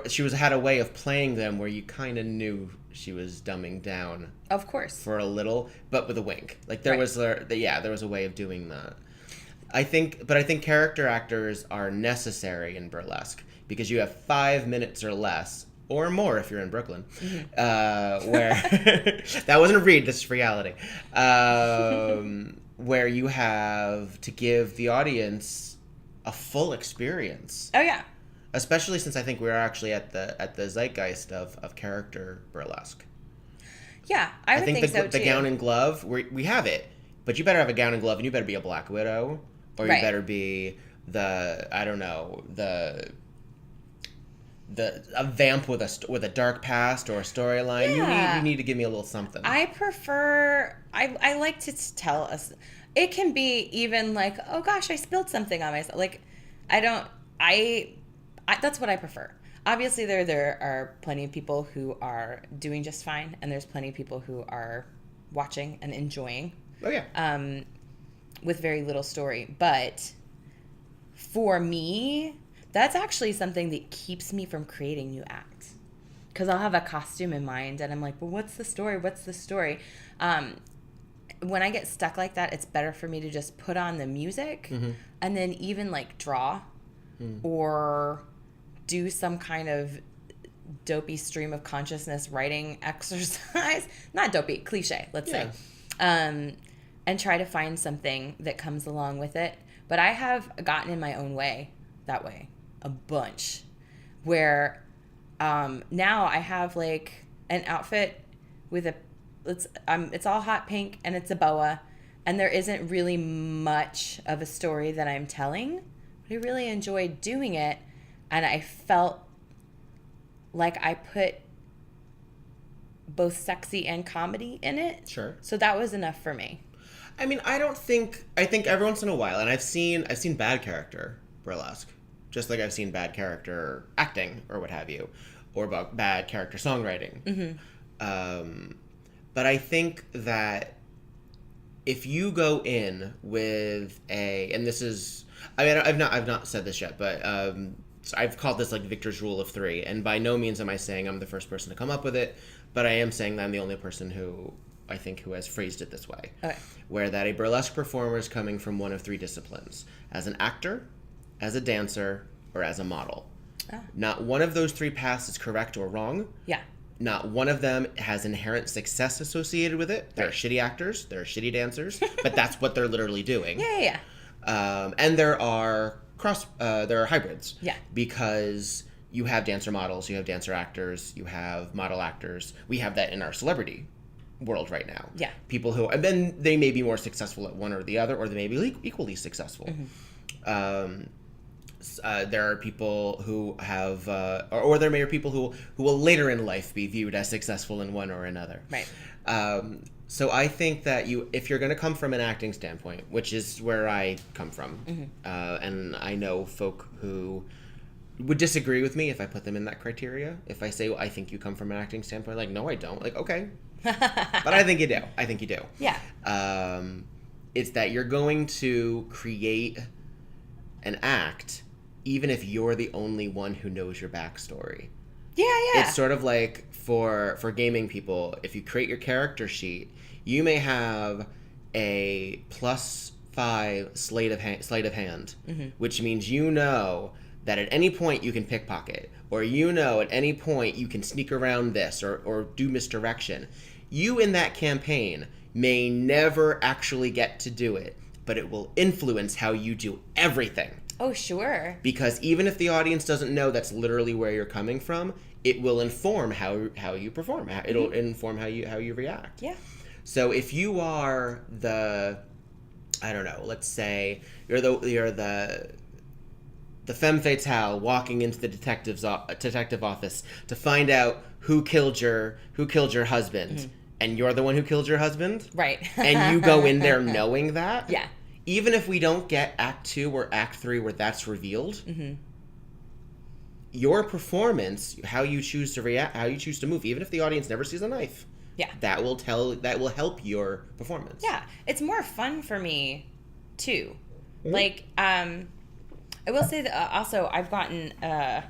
Speaker 1: she had a way of playing them where you kind of knew she was dumbing down.
Speaker 2: Of course.
Speaker 1: For a little, but with a wink. Like there was a way of doing that. I think character actors are necessary in burlesque because you have 5 minutes or less, or more if you're in Brooklyn, where that wasn't a read, this is reality, where you have to give the audience a full experience.
Speaker 2: Oh yeah.
Speaker 1: Especially since I think we're actually at the zeitgeist of character burlesque.
Speaker 2: Yeah, I would think so too.
Speaker 1: The gown and glove, we have it, but you better have a gown and glove, and you better be a Black Widow, or you better be a vamp with a dark past or a storyline.
Speaker 2: Yeah.
Speaker 1: You need to give me a little something.
Speaker 2: I like to tell us. It can be even like, oh gosh, I spilled something on myself. Like, that's what I prefer. Obviously, there are plenty of people who are doing just fine, and there's plenty of people who are watching and enjoying.
Speaker 1: Oh yeah.
Speaker 2: With very little story, but for me, that's actually something that keeps me from creating new acts. Because I'll have a costume in mind, and I'm like, well, what's the story? When I get stuck like that, it's better for me to just put on the music and then even like draw or do some kind of dopey stream of consciousness writing exercise. Not dopey, cliche, let's say. And try to find something that comes along with it. But I have gotten in my own way that way a bunch, where now I have like an outfit with it's all hot pink and it's a boa, and there isn't really much of a story that I'm telling, but I really enjoyed doing it, and I felt like I put both sexy and comedy in it.
Speaker 1: Sure.
Speaker 2: So that was enough for me.
Speaker 1: I mean, I think every once in a while, and I've seen bad character burlesque, just like I've seen bad character acting or what have you, or about bad character songwriting. But I think that if you go in with and this is, I mean, I've not said this yet, but so I've called this like Victor's rule of 3, and by no means am I saying I'm the first person to come up with it, but I am saying that I'm the only person who has phrased it this way.
Speaker 2: Okay.
Speaker 1: Where that a burlesque performer is coming from one of 3 disciplines: as an actor, as a dancer, or as a model. Oh. Not one of those 3 paths is correct or wrong.
Speaker 2: Yeah.
Speaker 1: Not one of them has inherent success associated with it. There are shitty actors, there are shitty dancers, but that's what they're literally doing.
Speaker 2: Yeah.
Speaker 1: And there are hybrids.
Speaker 2: Yeah.
Speaker 1: Because you have dancer models, you have dancer actors, you have model actors. We have that in our celebrity world right now.
Speaker 2: Yeah.
Speaker 1: People who, and then they may be more successful at one or the other, or they may be equally successful. Mm-hmm. There are people who have, or there may be people who will later in life be viewed as successful in one or another.
Speaker 2: Right.
Speaker 1: So I think that if you're going to come from an acting standpoint, which is where I come from, mm-hmm. And I know folk who would disagree with me if I put them in that criteria. If I say, well, I think you come from an acting standpoint, like, no, I don't. Like, okay. But I think you do.
Speaker 2: Yeah.
Speaker 1: It's that you're going to create an act even if you're the only one who knows your backstory.
Speaker 2: Yeah.
Speaker 1: It's sort of like for gaming people, if you create your character sheet, you may have a +5 sleight of hand, mm-hmm. which means that at any point you can pickpocket, or at any point you can sneak around this or do misdirection. You in that campaign may never actually get to do it, but it will influence how you do everything.
Speaker 2: Oh, sure.
Speaker 1: Because even if the audience doesn't know that's literally where you're coming from, it will inform how you perform. It'll mm-hmm. inform how you react.
Speaker 2: Yeah.
Speaker 1: So if you are let's say you're the femme fatale walking into the detective office to find out who killed your husband, mm-hmm. and you're the one who killed your husband,
Speaker 2: right?
Speaker 1: And you go in there knowing that,
Speaker 2: yeah.
Speaker 1: Even if we don't get Act 2 or Act 3 where that's revealed, mm-hmm. your performance, how you choose to react, how you choose to move, even if the audience never sees a knife,
Speaker 2: yeah,
Speaker 1: that will help your performance.
Speaker 2: Yeah, it's more fun for me too. Mm-hmm. Like, I will say that also I've gotten a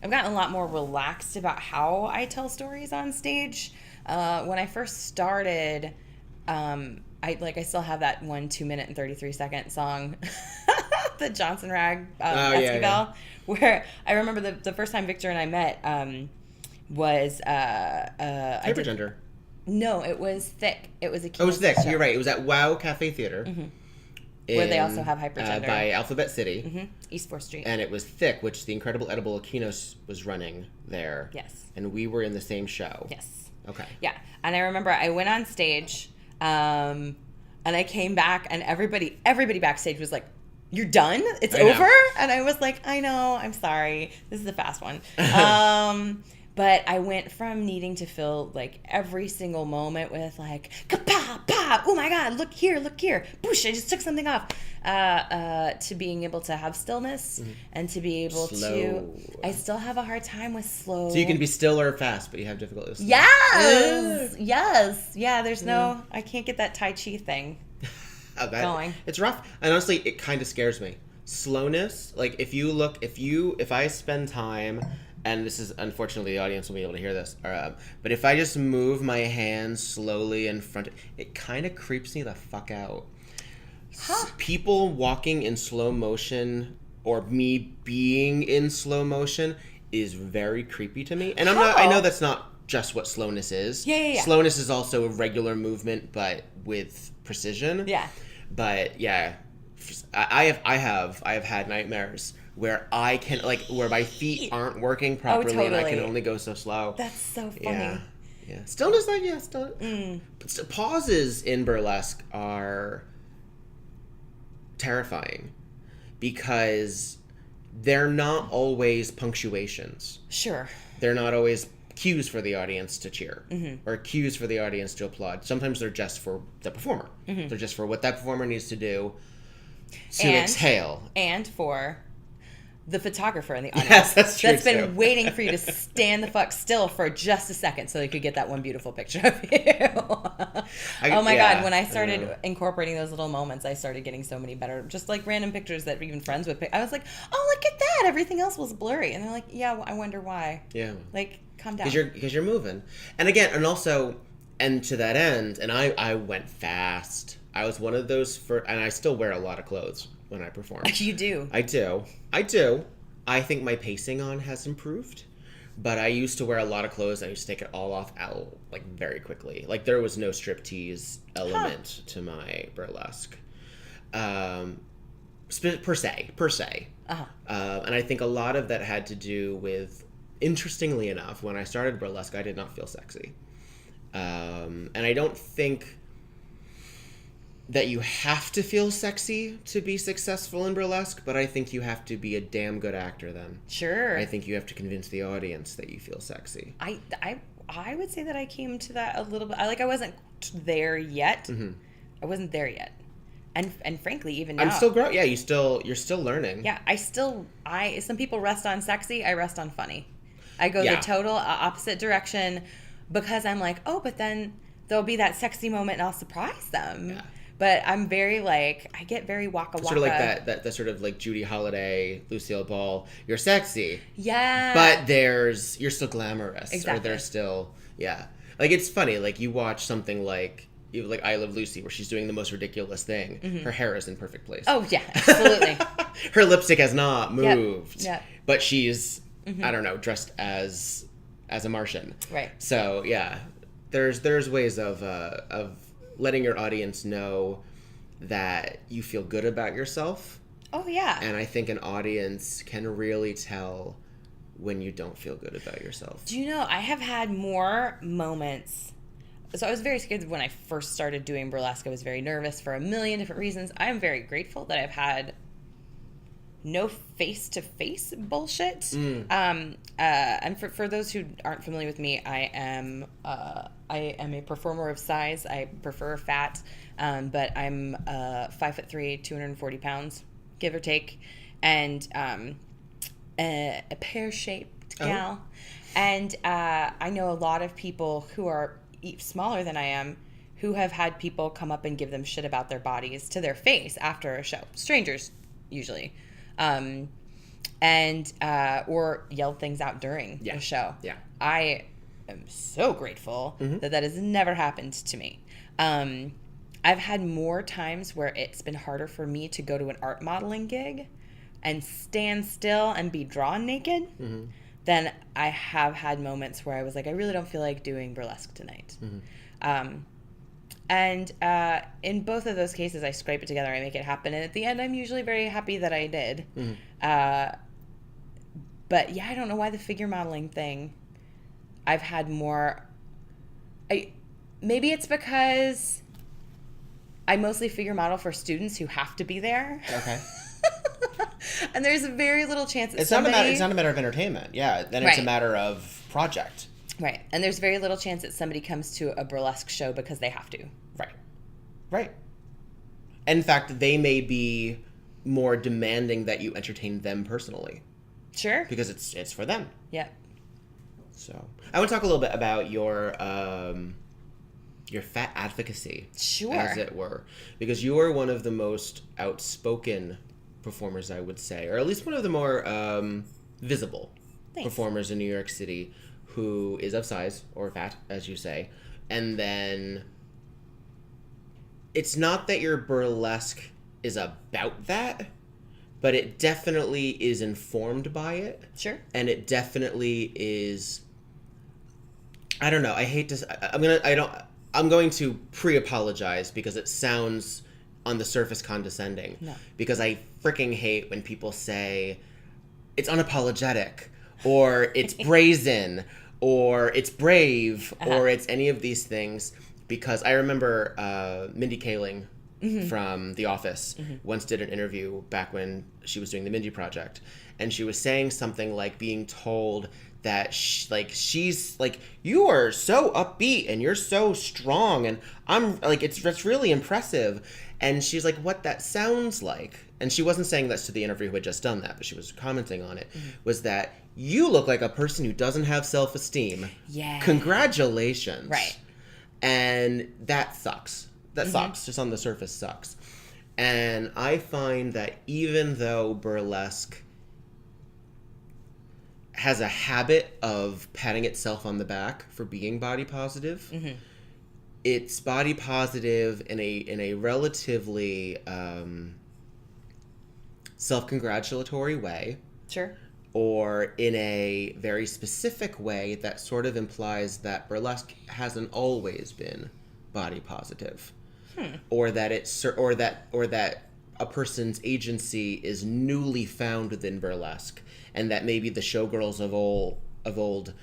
Speaker 2: lot more relaxed about how I tell stories on stage. When I first started, I still have that 2 minute and 33 second song, the Johnson Rag Esquivel, where I remember the first time Victor and I met was
Speaker 1: Hypergender.
Speaker 2: No, it was Thick. It was a
Speaker 1: It was Thick.
Speaker 2: show.
Speaker 1: You're right. It was at WOW Cafe Theater.
Speaker 2: Mm-hmm. Where they also have Hypergender.
Speaker 1: By Alphabet City.
Speaker 2: Mm-hmm. East 4th Street.
Speaker 1: And it was Thick, which the incredible Edible Aquinos was running there.
Speaker 2: Yes.
Speaker 1: And we were in the same show.
Speaker 2: Yes.
Speaker 1: Okay.
Speaker 2: Yeah. And I remember I went on stage, and I came back, and everybody backstage was like, "You're done? It's over?" And I was like, "I know. I'm sorry. This is the fast one." But I went from needing to fill like every single moment with like, "Ka-pa, pa, oh my God, look here, boosh, I just took something off," to being able to have stillness, mm-hmm. and to be able to. I still have a hard time with slow.
Speaker 1: So you can be still or fast, but you have difficulty with slow.
Speaker 2: Yes. Yeah. There's no. I can't get that Tai Chi thing going.
Speaker 1: It's rough, and honestly, it kind of scares me. Slowness, like if I spend time. And this is, unfortunately, the audience will be able to hear this. But if I just move my hands slowly in front, it kind of creeps me the fuck out. Huh. People walking in slow motion or me being in slow motion is very creepy to me. And I know that's not just what slowness is.
Speaker 2: Yeah.
Speaker 1: Slowness is also a regular movement, but with precision.
Speaker 2: Yeah.
Speaker 1: But yeah, I have had nightmares where I can, where my feet aren't working properly,
Speaker 2: totally.
Speaker 1: And I can only go so slow.
Speaker 2: That's so funny.
Speaker 1: Yeah. Stillness, But pauses in burlesque are terrifying because they're not always punctuations.
Speaker 2: Sure.
Speaker 1: They're not always cues for the audience to cheer,
Speaker 2: mm-hmm.
Speaker 1: or cues for the audience to applaud. Sometimes they're just for the performer. Mm-hmm. They're just for what that performer needs to do to exhale.
Speaker 2: And for the photographer in the audience.
Speaker 1: Yes, that's true.
Speaker 2: That's been waiting for you to stand the fuck still for just a second so they could get that one beautiful picture of you. Oh my God. When I started incorporating those little moments, I started getting so many better, just like random pictures that even friends would pick. I was like, oh, look at that. Everything else was blurry. And they're like, yeah, well, I wonder why.
Speaker 1: Yeah.
Speaker 2: Like, calm down.
Speaker 1: Because you're moving. And again, and to that end, and I went fast. I was one of those and I still wear a lot of clothes when I perform.
Speaker 2: You do.
Speaker 1: I do. I think my pacing has improved, but I used to wear a lot of clothes. I used to take it all off like very quickly. Like there was no striptease element to my burlesque, per se.
Speaker 2: Uh-huh.
Speaker 1: And I think a lot of that had to do with, interestingly enough, when I started burlesque, I did not feel sexy. And I don't think that you have to feel sexy to be successful in burlesque, but I think you have to be a damn good actor then.
Speaker 2: Sure.
Speaker 1: I think you have to convince the audience that you feel sexy.
Speaker 2: I would say that I came to that a little bit. I wasn't there yet.
Speaker 1: Mm-hmm.
Speaker 2: I wasn't there yet. And frankly, even now.
Speaker 1: I'm still growing. Yeah, you're still learning.
Speaker 2: Yeah, some people rest on sexy, I rest on funny. I go the total opposite direction because I'm like, oh, but then there'll be that sexy moment and I'll surprise them. Yeah. But I'm very I get very waka waka.
Speaker 1: Sort of like that sort of like Judy Holliday, Lucille Ball. You're sexy.
Speaker 2: Yeah.
Speaker 1: But you're still glamorous.
Speaker 2: Exactly.
Speaker 1: Or they're still, Like it's funny, like you watch something like I Love Lucy where she's doing the most ridiculous thing. Mm-hmm. Her hair is in perfect place.
Speaker 2: Oh yeah, absolutely.
Speaker 1: Her lipstick has not moved.
Speaker 2: Yep.
Speaker 1: But she's, I don't know, dressed as a Martian.
Speaker 2: Right.
Speaker 1: So yeah, there's ways of letting your audience know that you feel good about yourself.
Speaker 2: Oh, yeah.
Speaker 1: And I think an audience can really tell when you don't feel good about yourself.
Speaker 2: Do you know, I have had more moments. So I was very scared when I first started doing burlesque. I was very nervous for a million different reasons. I am very grateful that I've had no face-to-face bullshit. And for those who aren't familiar with me, I am a performer of size. I prefer fat, but I'm 5'3", 240 pounds, give or take, and a pear-shaped gal. Oh. And I know a lot of people who are smaller than I am who have had people come up and give them shit about their bodies to their face after a show. Strangers, usually. Or yelled things out during the show. Yeah. I am so grateful that has never happened to me. I've had more times where it's been harder for me to go to an art modeling gig and stand still and be drawn naked than I have had moments where I was like, I really don't feel like doing burlesque tonight. And in both of those cases, I scrape it together, I make it happen, and at the end, I'm usually very happy that I did. But yeah, I don't know why the figure modeling thing. I've had more. Maybe it's because I mostly figure model for students who have to be there. Okay. And there's very little chance that
Speaker 1: it's not a matter of entertainment. Yeah, then it's a matter of project.
Speaker 2: Right. And there's very little chance that somebody comes to a burlesque show because they have to.
Speaker 1: Right. In fact, they may be more demanding that you entertain them personally.
Speaker 2: Sure.
Speaker 1: Because it's for them.
Speaker 2: Yeah.
Speaker 1: So I want to talk a little bit about your fat advocacy.
Speaker 2: Sure.
Speaker 1: As it were. Because you are one of the most outspoken performers, I would say, or at least one of the more visible performers in New York City who is of size, or fat, as you say. And then it's not that your burlesque is about that, but it definitely is informed by it.
Speaker 2: Sure.
Speaker 1: And it definitely is, I don't know, I'm going to pre-apologize because it sounds on the surface condescending.
Speaker 2: No.
Speaker 1: Because I freaking hate when people say it's unapologetic, or it's brazen, or it's brave, or it's any of these things. Because I remember Mindy Kaling from The Office once did an interview back when she was doing the Mindy Project, and she was saying something like being told that she's like, you are so upbeat and you're so strong, and I'm like, that's really impressive. And she's like, what that sounds like, and she wasn't saying this to the interviewer who had just done that, but she was commenting on it, was that you look like a person who doesn't have self-esteem.
Speaker 2: Yeah.
Speaker 1: Congratulations.
Speaker 2: Right.
Speaker 1: And that sucks. That sucks. Just on the surface sucks. And I find that even though burlesque has a habit of patting itself on the back for being body positive, it's body positive in a relatively self-congratulatory way.
Speaker 2: Sure.
Speaker 1: Or in a very specific way that sort of implies that burlesque hasn't always been body positive. Or that a person's agency is newly found within burlesque, and that maybe the showgirls of old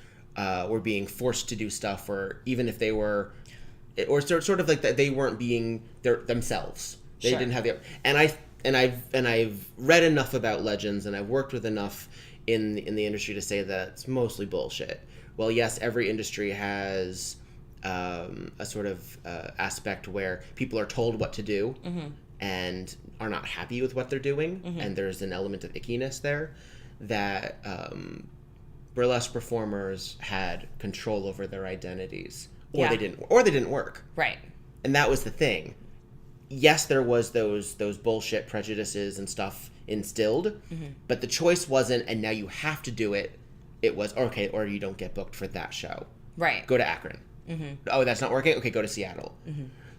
Speaker 1: were being forced to do stuff, or even if they were, or sort of like that they weren't being themselves. They
Speaker 2: Sure.
Speaker 1: didn't have the. And I've read enough about legends, and I've worked with enough in the industry to say that it's mostly bullshit. Well, yes, every industry has a sort of aspect where people are told what to do and are not happy with what they're doing, and there's an element of ickiness there that burlesque performers had control over their identities, or they didn't work.
Speaker 2: Right.
Speaker 1: And that was the thing. Yes, there was those bullshit prejudices and stuff instilled, but the choice wasn't, and now you have to do it. It was, okay, or you don't get booked for that show.
Speaker 2: Right.
Speaker 1: Go to Akron. Oh, that's not working? Okay, go to Seattle.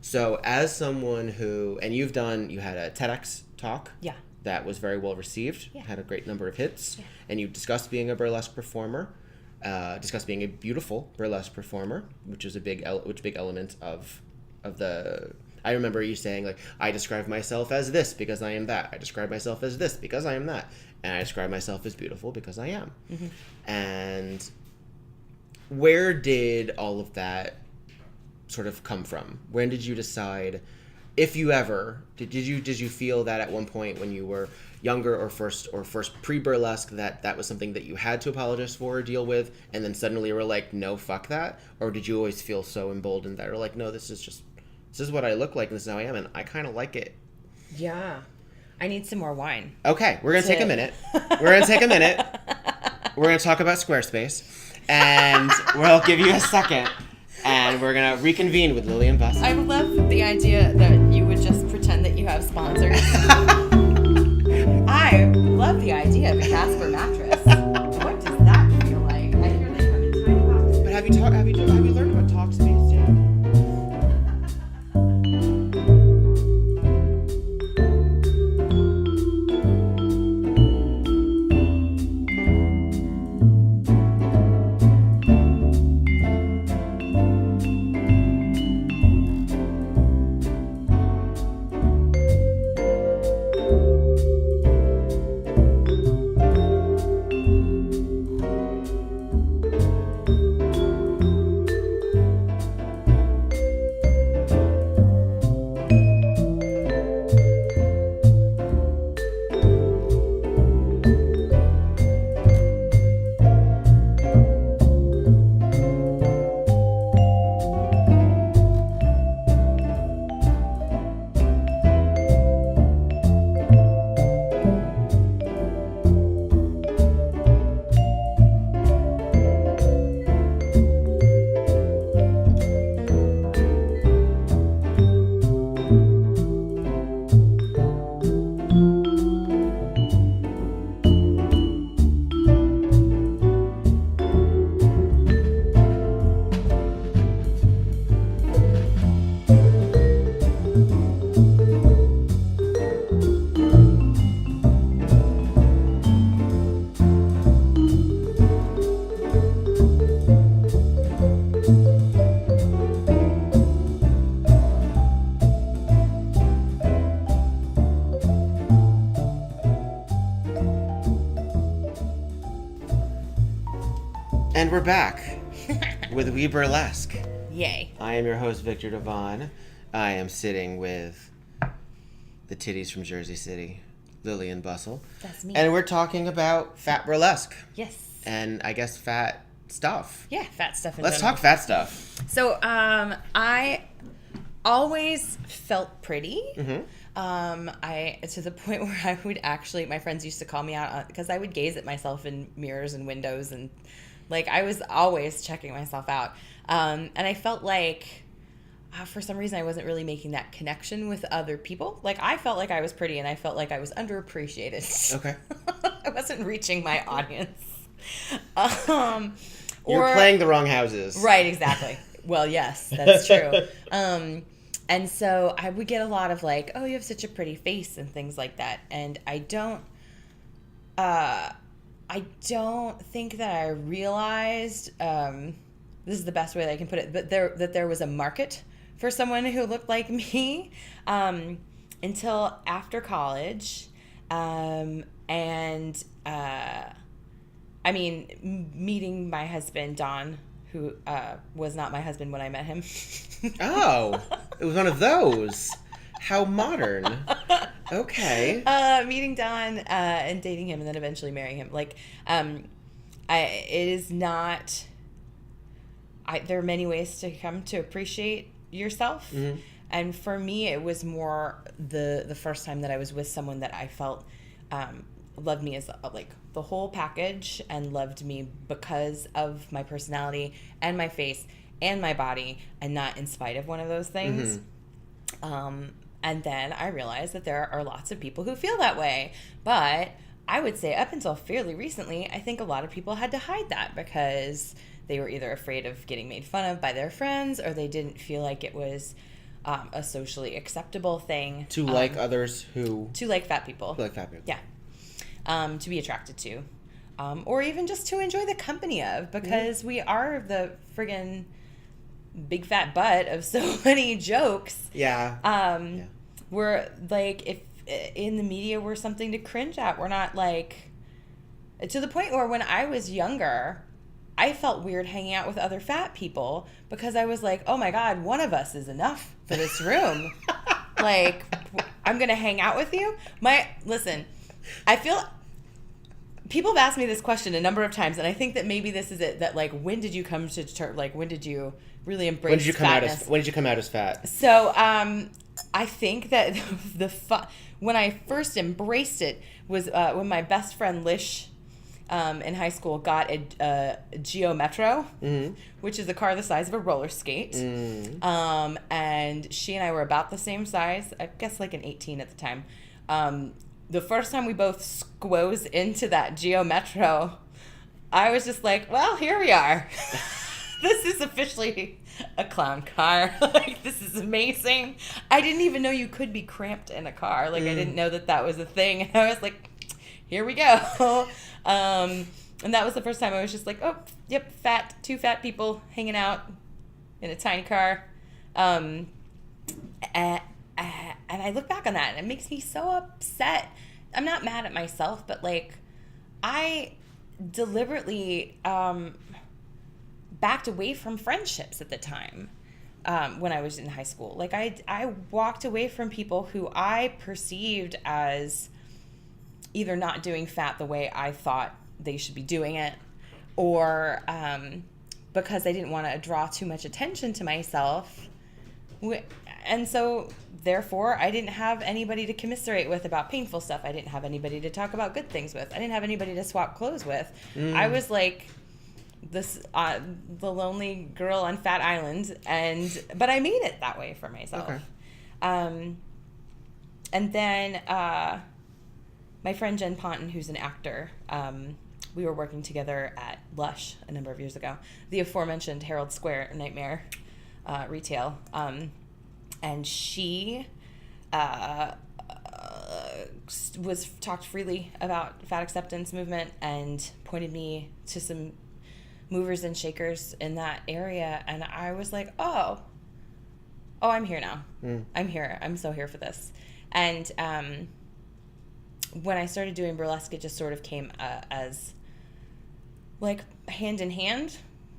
Speaker 1: So as someone who, and you had a TEDx talk.
Speaker 2: Yeah.
Speaker 1: That was very well received.
Speaker 2: Yeah.
Speaker 1: Had a great number of hits.
Speaker 2: Yeah.
Speaker 1: And you discussed being a burlesque performer. Discussed being a beautiful burlesque performer, which is a big element of the. I remember you saying, like, I describe myself as this because I am that. I describe myself as this because I am that. And I describe myself as beautiful because I am. And where did all of that sort of come from? When did you decide, if you ever, did you feel that at one point when you were younger or first pre-burlesque that was something that you had to apologize for or deal with, and then suddenly you were like, no, fuck that? Or did you always feel so emboldened that you're like, no, this is what I look like, and this is how I am, and I kind of like it?
Speaker 2: Yeah. I need some more wine.
Speaker 1: Okay, we're going to take a minute. We're going to talk about Squarespace, and we'll give you a second, and we're going to reconvene with Lillian Bustle.
Speaker 2: I love the idea that you would just pretend that you have sponsors. I love the idea of a Casper mattress. What does that feel like? I hear they come in tiny boxes.
Speaker 1: But have you learned about Talkspace yet? And we're back with WEBurlesque.
Speaker 2: Yay.
Speaker 1: I am your host, Viktor Devonne. I am sitting with the titties from Jersey City, Lillian Bustle.
Speaker 2: That's me.
Speaker 1: And we're talking about fat burlesque.
Speaker 2: Yes.
Speaker 1: And I guess fat stuff.
Speaker 2: Yeah, fat stuff in
Speaker 1: Let's
Speaker 2: general.
Speaker 1: talk fat stuff.
Speaker 2: So, I always felt pretty. I to the point where I would actually, my friends used to call me out because I would gaze at myself in mirrors and windows, and like I was always checking myself out. And I felt like for some reason I wasn't really making that connection with other people. Like I felt like I was pretty, and I felt like I was underappreciated.
Speaker 1: Okay.
Speaker 2: I wasn't reaching my audience.
Speaker 1: You're playing the wrong houses.
Speaker 2: Right, exactly. Well, yes, that's true. And so I would get a lot of like, oh, you have such a pretty face and things like that. And I don't think that I realized, this is the best way that I can put it, but there was a market for someone who looked like me, until after college. Meeting my husband, Don, who was not my husband when I met him.
Speaker 1: Oh, it was one of those. How modern. Okay.
Speaker 2: Meeting Don and dating him and then eventually marrying him. Like, it is not... there are many ways to come to appreciate yourself. Mm-hmm. And for me, it was more the first time that I was with someone that I felt loved me as like the whole package and loved me because of my personality and my face and my body and not in spite of one of those things. Mm-hmm. And then I realized that there are lots of people who feel that way. But I would say up until fairly recently, I think a lot of people had to hide that because they were either afraid of getting made fun of by their friends, or they didn't feel like it was a socially acceptable thing.
Speaker 1: To like others who...
Speaker 2: To like fat people.
Speaker 1: To like fat people.
Speaker 2: Yeah. To be attracted to. Or even just to enjoy the company of, because we are the friggin' big fat butt of so many jokes.
Speaker 1: Yeah.
Speaker 2: We're like, if in the media we're something to cringe at, we're not like... To the point where when I was younger... I felt weird hanging out with other fat people because I was like, oh my God, one of us is enough for this room. Like, I'm going to hang out with you? Listen, I feel... People have asked me this question a number of times, and I think that maybe this is it, that like, when did you come to like, when did you really embrace fatness?
Speaker 1: When did you come out as fat?
Speaker 2: So, I think that when I first embraced it was when my best friend Lish in high school got a Geo Metro, which is a car the size of a roller skate. And she and I were about the same size, I guess like an 18 at the time. The first time we both squoze into that Geo Metro, I was just like, well, here we are. This is officially a clown car. Like, this is amazing. I didn't even know you could be cramped in a car. Like, I didn't know that was a thing. And I was like, here we go. And that was the first time I was just like, oh, yep, two fat people hanging out in a tiny car. And I look back on that and it makes me so upset. I'm not mad at myself, but like, I deliberately backed away from friendships at the time when I was in high school. Like, I walked away from people who I perceived as either not doing fat the way I thought they should be doing it, or because I didn't want to draw too much attention to myself. And so, therefore, I didn't have anybody to commiserate with about painful stuff. I didn't have anybody to talk about good things with. I didn't have anybody to swap clothes with. I was like this the lonely girl on Fat Island, but I made it that way for myself. Okay. And then my friend Jen Ponton, who's an actor, we were working together at Lush a number of years ago, the aforementioned Herald Square Nightmare retail. And she was talked freely about fat acceptance movement and pointed me to some movers and shakers in that area. And I was like, oh, I'm here now. I'm here. I'm so here for this. And when I started doing burlesque, it just sort of came as like hand in hand,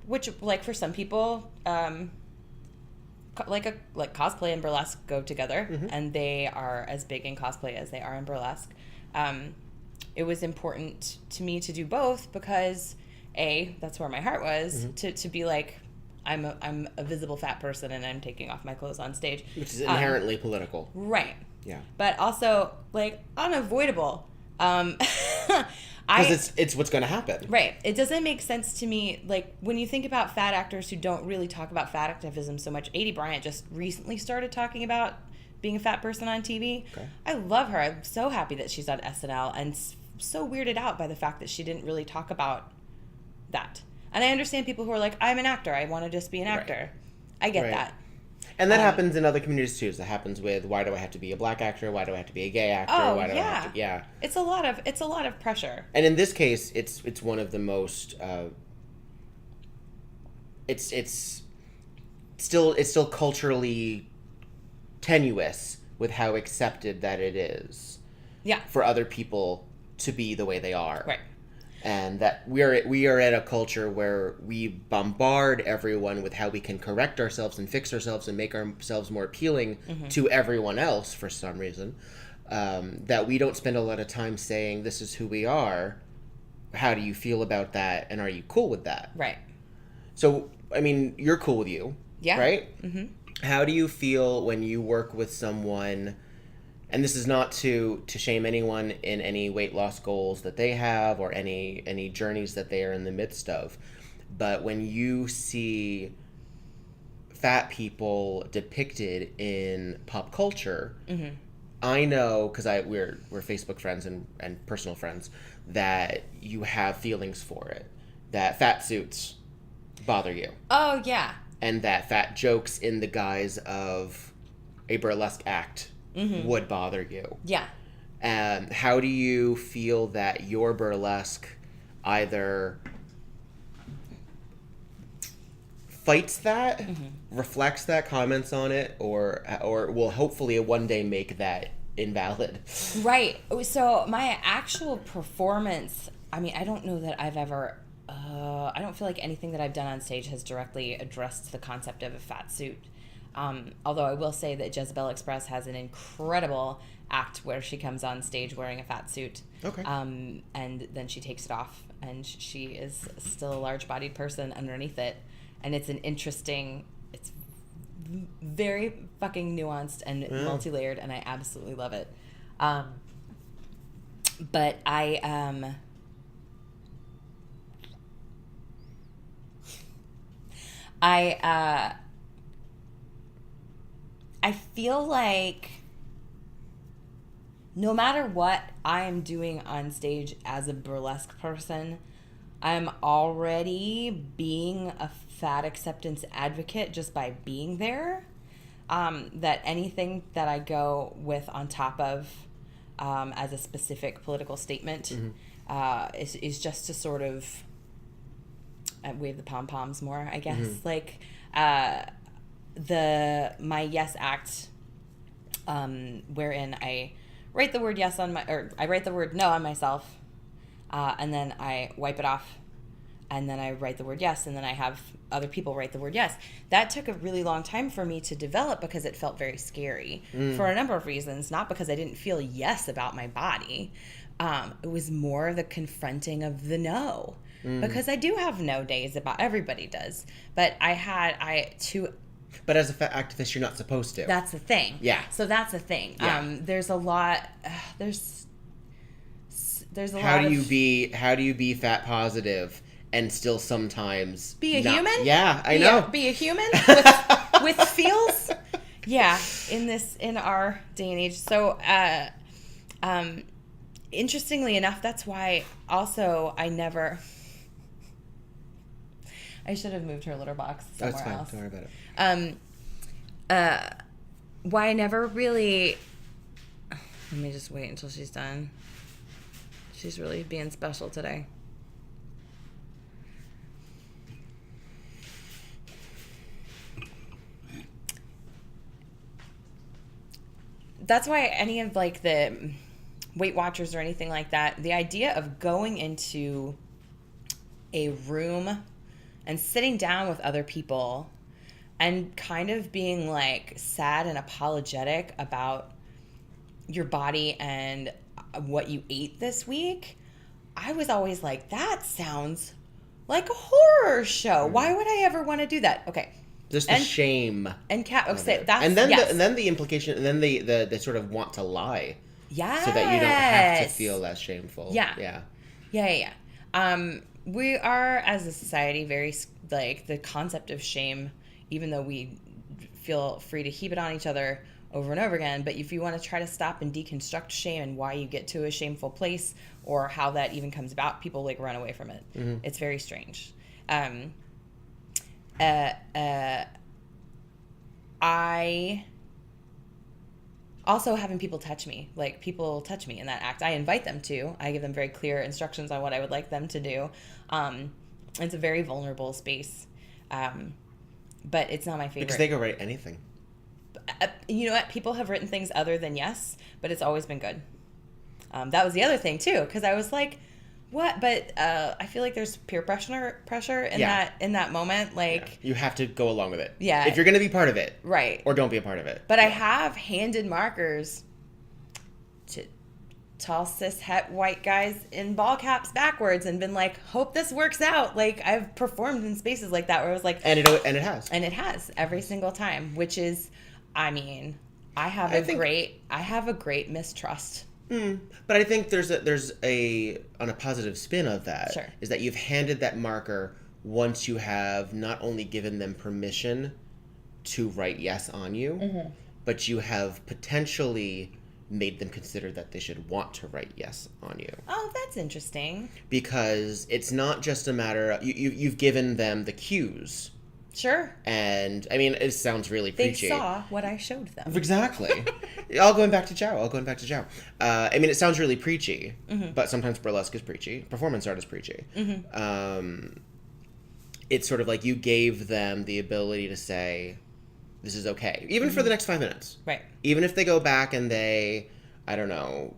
Speaker 2: which like for some people, like cosplay and burlesque go together, and they are as big in cosplay as they are in burlesque. it was important to me to do both because that's where my heart was, to be like, I'm a visible fat person and I'm taking off my clothes on stage.
Speaker 1: Which is inherently political.
Speaker 2: Right.
Speaker 1: Yeah.
Speaker 2: But also, like, unavoidable.
Speaker 1: Because it's what's going to happen.
Speaker 2: Right. It doesn't make sense to me, like, when you think about fat actors who don't really talk about fat activism so much. Adie Bryant just recently started talking about being a fat person on TV.
Speaker 1: Okay.
Speaker 2: I love her. I'm so happy that she's on SNL and so weirded out by the fact that she didn't really talk about that. And I understand people who are like, I'm an actor. I want to just be an actor. Right. I get that.
Speaker 1: And that happens in other communities too. That happens with, why do I have to be a black actor? Why do I have to be a gay actor? Why do I have to, yeah.
Speaker 2: It's a lot of pressure.
Speaker 1: And in this case, it's one of the most. It's still culturally tenuous with how accepted that it is.
Speaker 2: Yeah.
Speaker 1: For other people to be the way they are.
Speaker 2: Right.
Speaker 1: And that we are at a culture where we bombard everyone with how we can correct ourselves and fix ourselves and make ourselves more appealing to everyone else for some reason. That we don't spend a lot of time saying, this is who we are. How do you feel about that? And are you cool with that?
Speaker 2: Right.
Speaker 1: So, I mean, you're cool with you.
Speaker 2: Yeah.
Speaker 1: Right?
Speaker 2: Mm-hmm.
Speaker 1: How do you feel when you work with someone... And this is not to shame anyone in any weight loss goals that they have or any journeys that they are in the midst of. But when you see fat people depicted in pop culture, I know, because we're Facebook friends and personal friends, that you have feelings for it. That fat suits bother you.
Speaker 2: Oh, yeah.
Speaker 1: And that fat jokes in the guise of a burlesque act would bother you.
Speaker 2: Yeah.
Speaker 1: How do you feel that your burlesque either fights that, reflects that, comments on it, or will hopefully one day make that invalid?
Speaker 2: Right. So my actual performance, I mean, I don't know that I've ever... I don't feel like anything that I've done on stage has directly addressed the concept of a fat suit. Although I will say that Jezebel Express has an incredible act where she comes on stage wearing a fat suit.
Speaker 1: Okay.
Speaker 2: And then she takes it off, and she is still a large-bodied person underneath it. And it's it's very fucking nuanced and multi-layered, and I absolutely love it. But I feel like no matter what I'm doing on stage as a burlesque person, I'm already being a fat acceptance advocate just by being there. That anything that I go with on top of as a specific political statement is just to sort of wave the pom-poms more, I guess. Like, my Yes Act, wherein I write the word yes I write the word no on myself, and then I wipe it off, and then I write the word yes, and then I have other people write the word yes. That took a really long time for me to develop because it felt very scary for a number of reasons, not because I didn't feel yes about my body. It was more the confronting of the no. Because I do have no days everybody does. But
Speaker 1: But as a fat activist, you're not supposed to.
Speaker 2: That's the thing.
Speaker 1: Yeah.
Speaker 2: So that's the thing.
Speaker 1: Yeah.
Speaker 2: There's a lot. There's a
Speaker 1: how
Speaker 2: lot.
Speaker 1: How do you be fat positive and still sometimes
Speaker 2: be a human?
Speaker 1: Yeah, I know.
Speaker 2: Be a human with feels. Yeah. In our day and age. So, interestingly enough, that's why also I should have moved her litter box somewhere else.
Speaker 1: Don't worry about it.
Speaker 2: Why I never really... Let me just wait until she's done. She's really being special today. That's why any of, like, the Weight Watchers or anything like that, the idea of going into a room and sitting down with other people and kind of being like sad and apologetic about your body and what you ate this week, I was always like, that sounds like a horror show. Why would I ever want to do that? Okay.
Speaker 1: Just the shame.
Speaker 2: And that's
Speaker 1: and then
Speaker 2: yes.
Speaker 1: and then the implication, and then the sort of want to lie.
Speaker 2: Yes.
Speaker 1: So that you don't have to feel less shameful.
Speaker 2: Yeah. We are, as a society, very, like, the concept of shame, even though we feel free to heap it on each other over and over again, but if you want to try to stop and deconstruct shame and why you get to a shameful place or how that even comes about, people, like, run away from it. Mm-hmm. It's very strange. I also, having people touch me, like, people touch me in that act. I invite them to. I give them very clear instructions on what I would like them to do. It's a very vulnerable space, but it's not my favorite.
Speaker 1: Because they can write anything.
Speaker 2: You know what? People have written things other than yes, but it's always been good. That was the other thing too, because I was like, what? But I feel like there's peer pressure in that moment. Like,
Speaker 1: you have to go along with it.
Speaker 2: Yeah.
Speaker 1: If you're going to be part of it.
Speaker 2: Right.
Speaker 1: Or don't be a part of it.
Speaker 2: But I have handed markers to tall, cis, het, white guys in ball caps backwards and been like, hope this works out. Like, I've performed in spaces like that where I was like...
Speaker 1: And it has. And
Speaker 2: it has every single time, which is, I mean, I have a great mistrust.
Speaker 1: But I think there's on a positive spin of that,
Speaker 2: sure,
Speaker 1: is that you've handed that marker once you have not only given them permission to write yes on you, mm-hmm, but you have potentially made them consider that they should want to write yes on you.
Speaker 2: Oh, that's interesting.
Speaker 1: Because it's not just a matter of, you've given them the cues.
Speaker 2: Sure.
Speaker 1: And, I mean, it sounds really preachy.
Speaker 2: They saw what I showed them.
Speaker 1: Exactly. All going back to Jow. I mean, it sounds really preachy, mm-hmm, but sometimes burlesque is preachy. Performance art is preachy. Mm-hmm. It's sort of like you gave them the ability to say, this is okay. Even, mm-hmm, for the next 5 minutes.
Speaker 2: Right.
Speaker 1: Even if they go back and they, I don't know,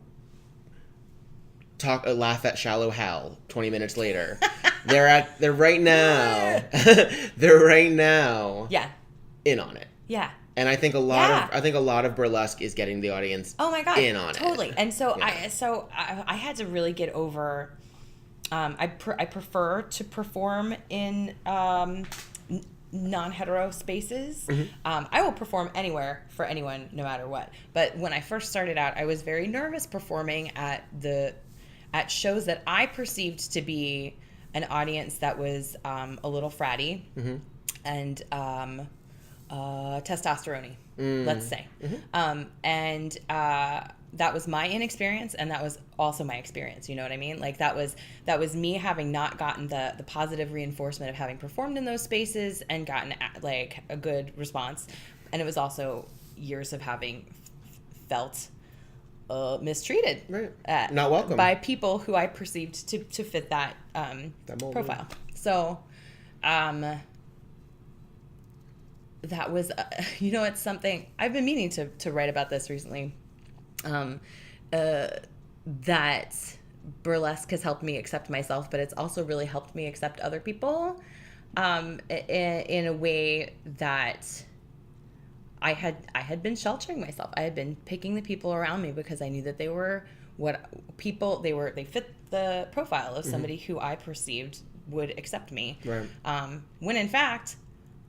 Speaker 1: laugh at Shallow Hal 20 minutes later. They're right now. They're right now.
Speaker 2: Yeah.
Speaker 1: In on it.
Speaker 2: Yeah.
Speaker 1: And I think a lot of burlesque is getting the audience.
Speaker 2: Oh my God.
Speaker 1: In on
Speaker 2: totally.
Speaker 1: it.
Speaker 2: And so I had to really get over. I prefer to perform in non-hetero spaces. Mm-hmm. I will perform anywhere for anyone, no matter what. But when I first started out, I was very nervous performing at shows that I perceived to be an audience that was a little fratty, mm-hmm, and testosterone-y, let's say. Mm-hmm. That was my inexperience, and that was also my experience. You know what I mean? Like, that was me having not gotten the positive reinforcement of having performed in those spaces and gotten like a good response, and it was also years of having felt mistreated,
Speaker 1: right? Not welcome
Speaker 2: by people who I perceived to fit that profile. So, that was, it's something I've been meaning to write about this recently. That burlesque has helped me accept myself, but it's also really helped me accept other people, in a way that I had been sheltering myself. I had been picking the people around me because I knew that they were they fit the profile of somebody, mm-hmm, who I perceived would accept me.
Speaker 1: Right.
Speaker 2: When in fact,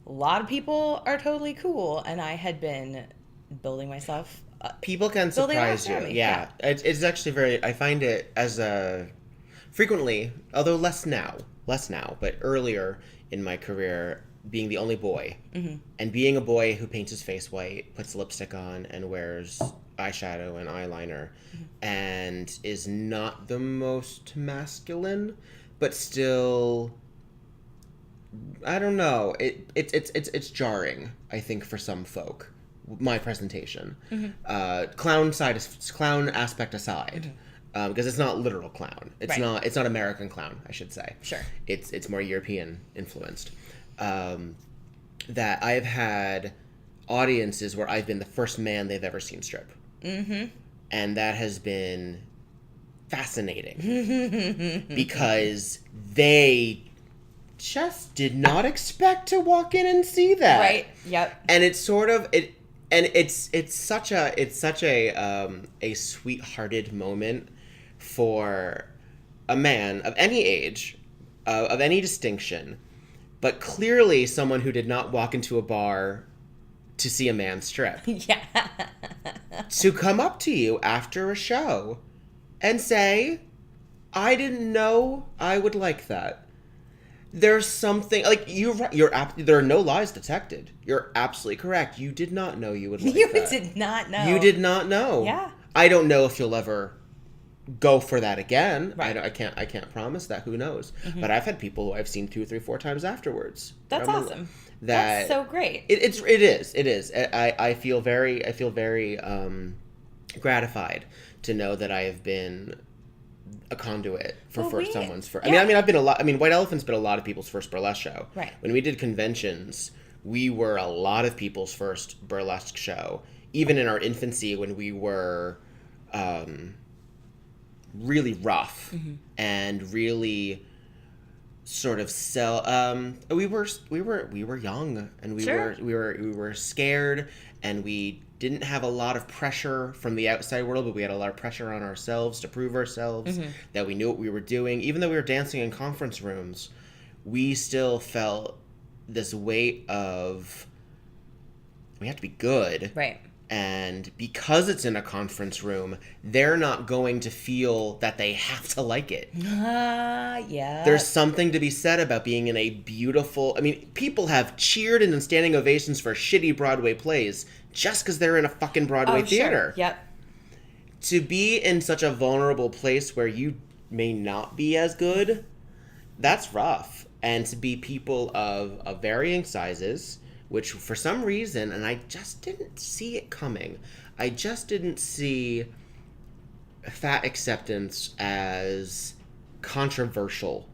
Speaker 2: a lot of people are totally cool, and I had been building myself.
Speaker 1: People can surprise you. Yeah. It's actually I find it as frequently, although less now, but earlier in my career, being the only boy, mm-hmm, and being a boy who paints his face white, puts lipstick on, and wears eyeshadow and eyeliner, mm-hmm, and is not the most masculine, but still, I don't know. It's jarring, I think, for some folk. My presentation, mm-hmm, clown aspect aside, mm-hmm, because it's not literal clown. It's right. It's not American clown, I should say.
Speaker 2: Sure.
Speaker 1: It's more European influenced. That I've had audiences where I've been the first man they've ever seen strip. Mm-hmm. And that has been fascinating because they just did not expect to walk in and see that.
Speaker 2: Right. Yep.
Speaker 1: And it's sort of it's such a sweet-hearted moment for a man of any age, of any distinction, but clearly someone who did not walk into a bar to see a man strip,
Speaker 2: Yeah.
Speaker 1: to come up to you after a show and say, I didn't know I would like that. There's something, like, there are no lies detected. You're absolutely correct. You did not know you would like
Speaker 2: You
Speaker 1: that.
Speaker 2: did not know.
Speaker 1: You did not know.
Speaker 2: Yeah.
Speaker 1: I don't know if you'll ever go for that again.
Speaker 2: Right.
Speaker 1: I can't promise that. Who knows? But I've had people who I've seen 2, 3, 4 times afterwards.
Speaker 2: That's awesome.
Speaker 1: That's
Speaker 2: so great.
Speaker 1: It is. I feel very gratified to know that I have been a conduit for someone's first.
Speaker 2: Yeah.
Speaker 1: I've been a lot. I mean, White Elephant's been a lot of people's first burlesque show.
Speaker 2: Right.
Speaker 1: When we did conventions, we were a lot of people's first burlesque show. Even in our infancy, when we were really rough and really sort of we were young, and we were scared, and we didn't have a lot of pressure from the outside world, but we had a lot of pressure on ourselves to prove ourselves that we knew what we were doing. Even though we were dancing in conference rooms, we still felt this weight of we have to be good.
Speaker 2: Right.
Speaker 1: And because it's in a conference room, they're not going to feel that they have to like it.
Speaker 2: Yeah.
Speaker 1: There's something to be said about being in a beautiful... I mean, people have cheered and standing ovations for shitty Broadway plays just because they're in a fucking Broadway theater.
Speaker 2: Sure. Yep.
Speaker 1: To be in such a vulnerable place where you may not be as good, that's rough. And to be people of varying sizes... which for some reason, and I just didn't see it coming, I just didn't see fat acceptance as controversial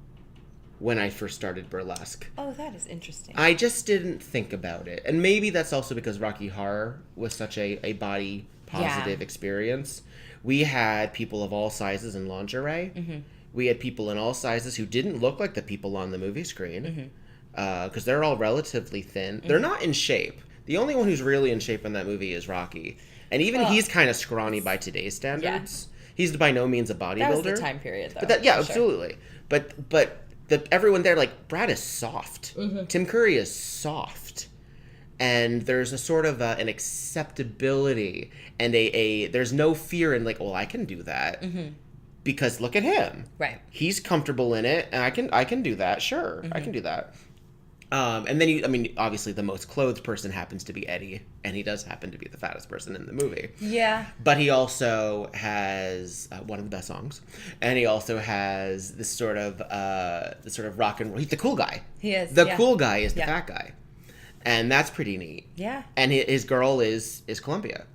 Speaker 1: when I first started burlesque.
Speaker 2: Oh, that is interesting.
Speaker 1: I just didn't think about it. And maybe that's also because Rocky Horror was such a body positive experience. We had people of all sizes in lingerie. Mm-hmm. We had people in all sizes who didn't look like the people on the movie screen. Mm-hmm. Because they're all relatively thin. They're not in shape. The only one who's really in shape in that movie is Rocky. And even he's kind of scrawny by today's standards. Yeah. He's by no means a bodybuilder. That
Speaker 2: was the time period, though.
Speaker 1: But absolutely. Sure. But everyone there, like, Brad is soft. Mm-hmm. Tim Curry is soft. And there's a sort of an acceptability and there's no fear in, like, well, I can do that. Mm-hmm. Because look at him.
Speaker 2: Right.
Speaker 1: He's comfortable in it, and I can do that. Sure, I can do that. And then obviously the most clothed person happens to be Eddie, and he does happen to be the fattest person in the movie. Yeah. But he also has one of the best songs, and he also has this sort of rock and roll. He's the cool guy.
Speaker 2: He is.
Speaker 1: The cool guy is the fat guy, and that's pretty neat. Yeah. And his girl is Columbia,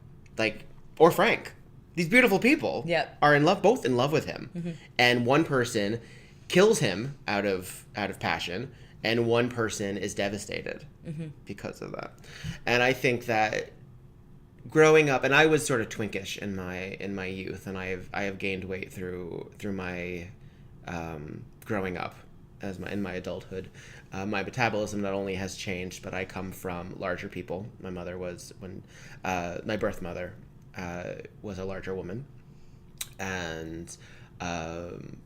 Speaker 1: or Frank. These beautiful people are both in love with him, mm-hmm. and one person kills him out of passion. And one person is devastated because of that. And I think that growing up, and I was sort of twinkish in my youth, and I have gained weight through my growing up in my adulthood. My metabolism not only has changed, but I come from larger people. My mother was my birth mother was a larger woman, and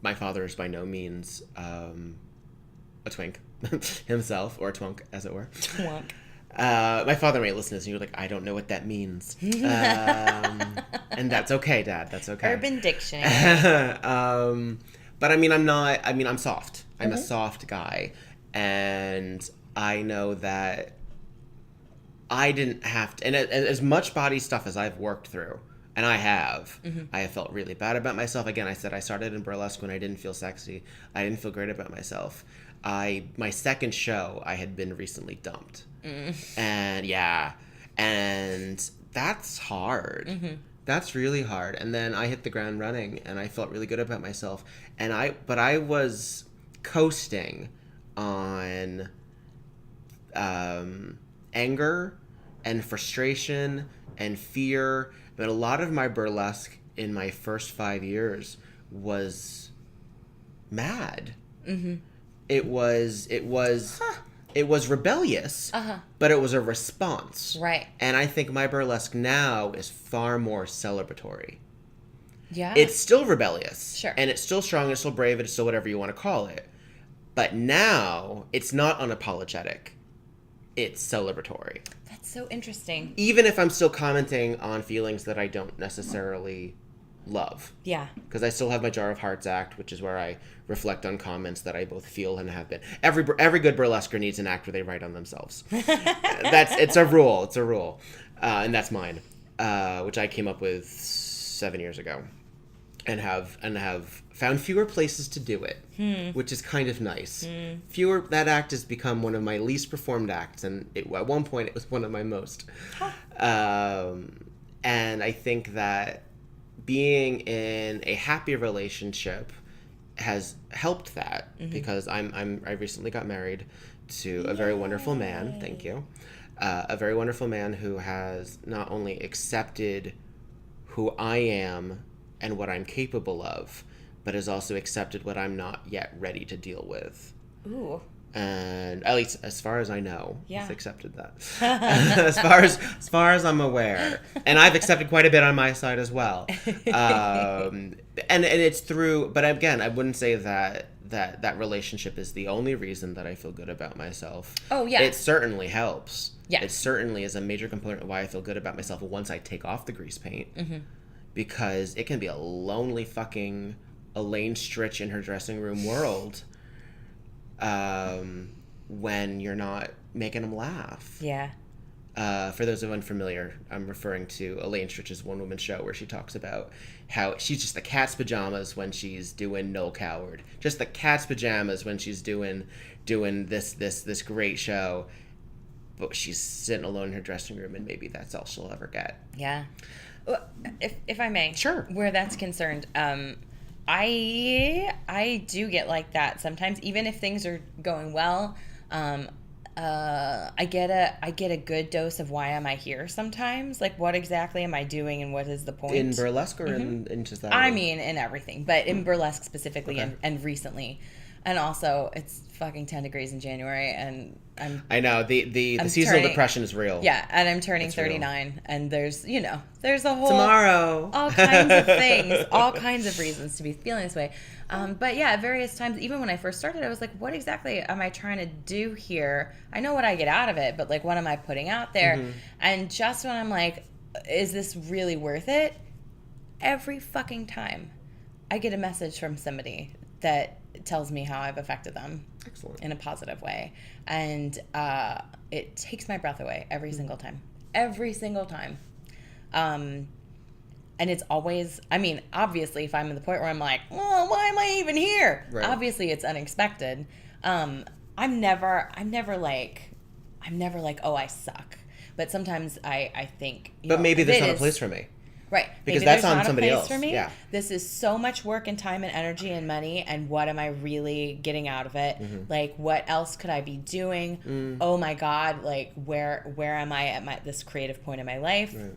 Speaker 1: my father is by no means a twink himself, or a twunk, as it were. Twunk. My father may listen to this and you're like, I don't know what that means. And that's okay, Dad. That's okay.
Speaker 2: Urban Dictionary.
Speaker 1: But I'm soft. I'm a soft guy. And I know that I didn't have to, and as much body stuff as I've worked through, and I have felt really bad about myself. Again, I said I started in burlesque when I didn't feel sexy. I didn't feel great about myself. My second show, I had been recently dumped. And that's hard. Mm-hmm. That's really hard. And then I hit the ground running, and I felt really good about myself. But I was coasting on anger and frustration and fear. But a lot of my burlesque in my first 5 years was mad. Mm-hmm. It was rebellious, but it was a response. Right. And I think my burlesque now is far more celebratory.
Speaker 2: Yeah.
Speaker 1: It's still rebellious.
Speaker 2: Sure.
Speaker 1: And it's still strong, it's still brave, it's still whatever you want to call it. But now, it's not unapologetic. It's celebratory.
Speaker 2: That's so interesting.
Speaker 1: Even if I'm still commenting on feelings that I don't necessarily love.
Speaker 2: Yeah. Because
Speaker 1: I still have my Jar of Hearts act, which is where I reflect on comments that I both feel and have been. Every good burlesquer needs an act where they write on themselves. It's a rule. It's a rule. And that's mine, which I came up with 7 years ago. And have found fewer places to do it, which is kind of nice. That act has become one of my least performed acts, and at one point it was one of my most. And I think that being in a happy relationship has helped that, because I recently got married to a very wonderful man. Thank you. A very wonderful man who has not only accepted who I am and what I'm capable of, but has also accepted what I'm not yet ready to deal with.
Speaker 2: Ooh.
Speaker 1: And at least as far as I know,
Speaker 2: yeah.
Speaker 1: he's accepted that. as far as I'm aware. And I've accepted quite a bit on my side as well. And it's through, but again, I wouldn't say that relationship is the only reason that I feel good about myself.
Speaker 2: Oh, yeah.
Speaker 1: It certainly helps.
Speaker 2: Yeah.
Speaker 1: It certainly is a major component of why I feel good about myself once I take off the grease paint. Because it can be a lonely fucking Elaine Stritch in her dressing room world when you're not making them laugh.
Speaker 2: Yeah.
Speaker 1: For those who are unfamiliar, I'm referring to Elaine Stritch's one-woman show where she talks about how she's just the cat's pajamas when she's doing Noel Coward. Just the cat's pajamas when she's doing this great show. But she's sitting alone in her dressing room, and maybe that's all she'll ever get.
Speaker 2: Yeah. If I may,
Speaker 1: sure.
Speaker 2: Where that's concerned, I do get like that sometimes, even if things are going well. I get a good dose of why am I here sometimes. Like, what exactly am I doing, and what is the point?
Speaker 1: In burlesque or in just that?
Speaker 2: I mean, in everything, but in burlesque specifically, okay. and recently. And also, it's fucking 10 degrees in January, and
Speaker 1: I know the seasonal depression is real.
Speaker 2: Yeah, and I'm turning 39, real. And there's a whole
Speaker 1: tomorrow,
Speaker 2: all kinds of things, all kinds of reasons to be feeling this way. But yeah, at various times, even when I first started, I was like, what exactly am I trying to do here? I know what I get out of it, but like, what am I putting out there? And just when I'm like, is this really worth it? Every fucking time, I get a message from somebody that tells me how I've affected them.
Speaker 1: Excellent. In
Speaker 2: a positive way. And it takes my breath away every single time. Every single time. And it's always, I mean, obviously, if I'm at the point where I'm like, well, why am I even here? Right. Obviously, it's unexpected. I'm never like, oh, I suck. But sometimes I think,
Speaker 1: but maybe there's not a place for me.
Speaker 2: Right.
Speaker 1: Because that's on somebody else.
Speaker 2: For me.
Speaker 1: Yeah.
Speaker 2: This is so much work and time and energy and money, and what am I really getting out of it? Like, what else could I be doing? Oh my God, like where am I at this creative point in my life?
Speaker 1: Right.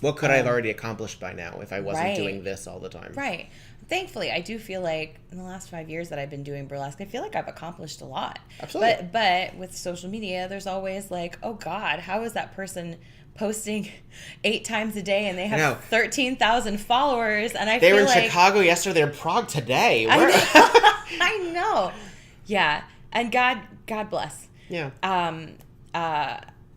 Speaker 1: What could I have already accomplished by now if I wasn't doing this all the time?
Speaker 2: Right. Thankfully, I do feel like in the last 5 years that I've been doing burlesque, I feel like I've accomplished a lot.
Speaker 1: Absolutely.
Speaker 2: But with social media, there's always like, oh God, how is that person posting 8 times a day and they have 13,000 followers? And
Speaker 1: they were in Chicago yesterday, they're in Prague today.
Speaker 2: I know. Yeah. And God bless.
Speaker 1: Yeah.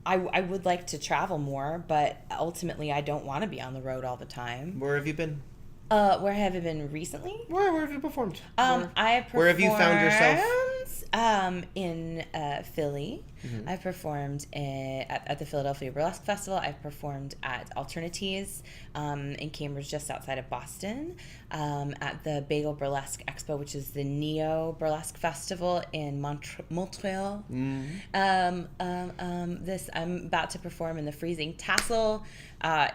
Speaker 2: I would like to travel more, but ultimately I don't want to be on the road all the time.
Speaker 1: Where have you been?
Speaker 2: Where have I been recently?
Speaker 1: Where have you performed?
Speaker 2: I have performed.
Speaker 1: Where have you found yourself?
Speaker 2: In Philly. I've performed at the Philadelphia Burlesque Festival. I've performed at Alternities in Cambridge, just outside of Boston. At the Bagel Burlesque Expo, which is the Neo Burlesque Festival in Montreal. I'm about to perform in the Freezing Tassel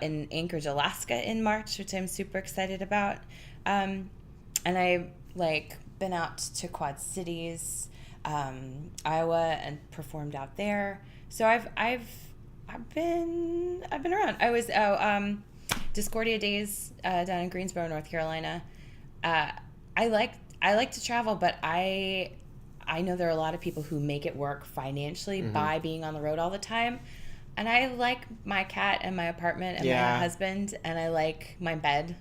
Speaker 2: in Anchorage, Alaska in March, which I'm super excited about. And I've been out to Quad Cities, Iowa, and performed out there. So I've been around. I was Discordia Days down in Greensboro, North Carolina. I like to travel, but I know there are a lot of people who make it work financially by being on the road all the time. And I like my cat and my apartment and my husband, and I like my bed.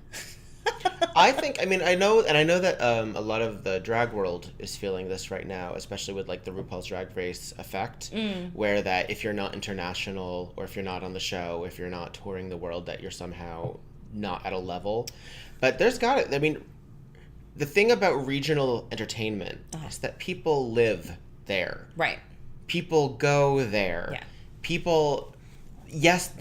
Speaker 1: I think, I mean, I know that a lot of the drag world is feeling this right now, especially with like the RuPaul's Drag Race effect, where that if you're not international or if you're not on the show, if you're not touring the world, that you're somehow not at a level. But there's got it. I mean, the thing about regional entertainment is that people live there.
Speaker 2: Right.
Speaker 1: People go there.
Speaker 2: Yeah.
Speaker 1: People, yes,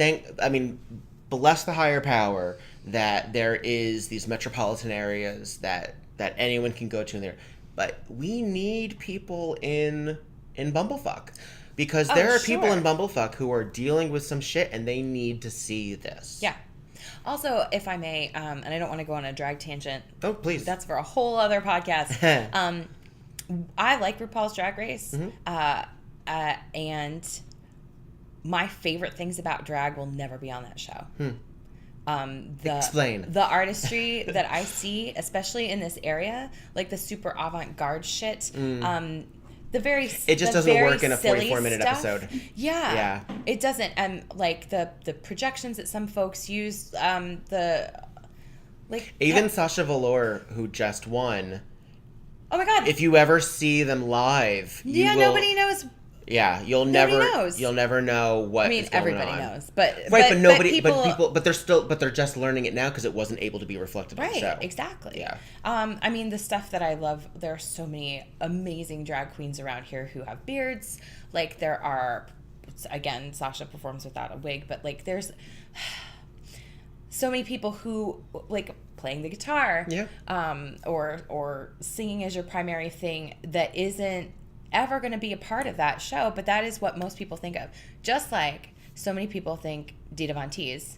Speaker 1: bless the higher power that there is these metropolitan areas that anyone can go to in there. But we need people in Bumblefuck. Because there are people in Bumblefuck who are dealing with some shit and they need to see this.
Speaker 2: Yeah. Also, if I may, and I don't want to go on a drag tangent.
Speaker 1: Oh, please.
Speaker 2: That's for a whole other podcast. I like RuPaul's Drag Race. And my favorite things about drag will never be on that show.
Speaker 1: Explain.
Speaker 2: The artistry that I see, especially in this area, like the super avant-garde shit, it
Speaker 1: just doesn't work in a 44-minute episode.
Speaker 2: Yeah. It doesn't. Like the projections that some folks use,
Speaker 1: even Sasha Velour, who just won.
Speaker 2: Oh my God!
Speaker 1: If you ever see them live,
Speaker 2: nobody knows.
Speaker 1: Yeah, you'll never know what. I mean,
Speaker 2: everybody knows, but
Speaker 1: they're just learning it now because it wasn't able to be reflected on the show.
Speaker 2: Right, exactly.
Speaker 1: Yeah.
Speaker 2: I mean, the stuff that I love. There are so many amazing drag queens around here who have beards. Like there are, again, Sasha performs without a wig, but like there's so many people who like playing the guitar, or singing as your primary thing that isn't ever going to be a part of that show, but that is what most people think of. Just like so many people think Dita Von Teese.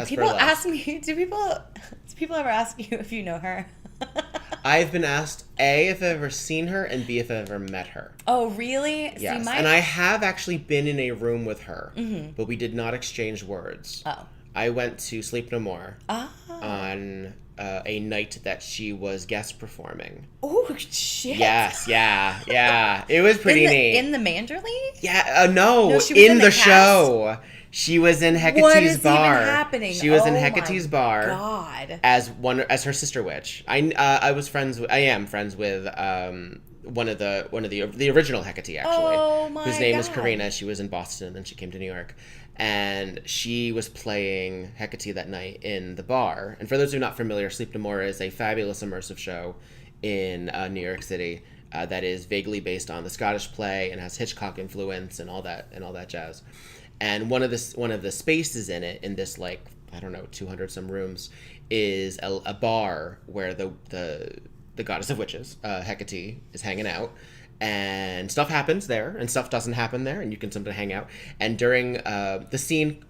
Speaker 2: People ask me, do people ever ask you if you know her?
Speaker 1: I've been asked A, if I've ever seen her, and B, if I've ever met her.
Speaker 2: Oh, really?
Speaker 1: Yes, and I have actually been in a room with her, but we did not exchange words.
Speaker 2: Oh.
Speaker 1: I went to Sleep No More on a night that she was guest performing.
Speaker 2: Oh, shit.
Speaker 1: Yes, yeah. It was pretty neat.
Speaker 2: In the Manderley?
Speaker 1: Yeah, no,
Speaker 2: she was in the
Speaker 1: show. She was in Hecate's
Speaker 2: what is
Speaker 1: bar.
Speaker 2: Even happening?
Speaker 1: She was in Hecate's bar.
Speaker 2: God.
Speaker 1: As her sister witch. I am friends with one of the original Hecate, actually.
Speaker 2: Oh my
Speaker 1: whose name
Speaker 2: God.
Speaker 1: is Karina. She was in Boston and then she came to New York. And she was playing Hecate that night in the bar. And for those who are not familiar, Sleep No More is a fabulous immersive show in New York City that is vaguely based on the Scottish play and has Hitchcock influence and all that jazz. And one of the spaces in it, in this 200 some rooms, is a bar where the goddess of witches, Hecate, is hanging out. And stuff happens there, and stuff doesn't happen there, and you can simply hang out. And during the scene,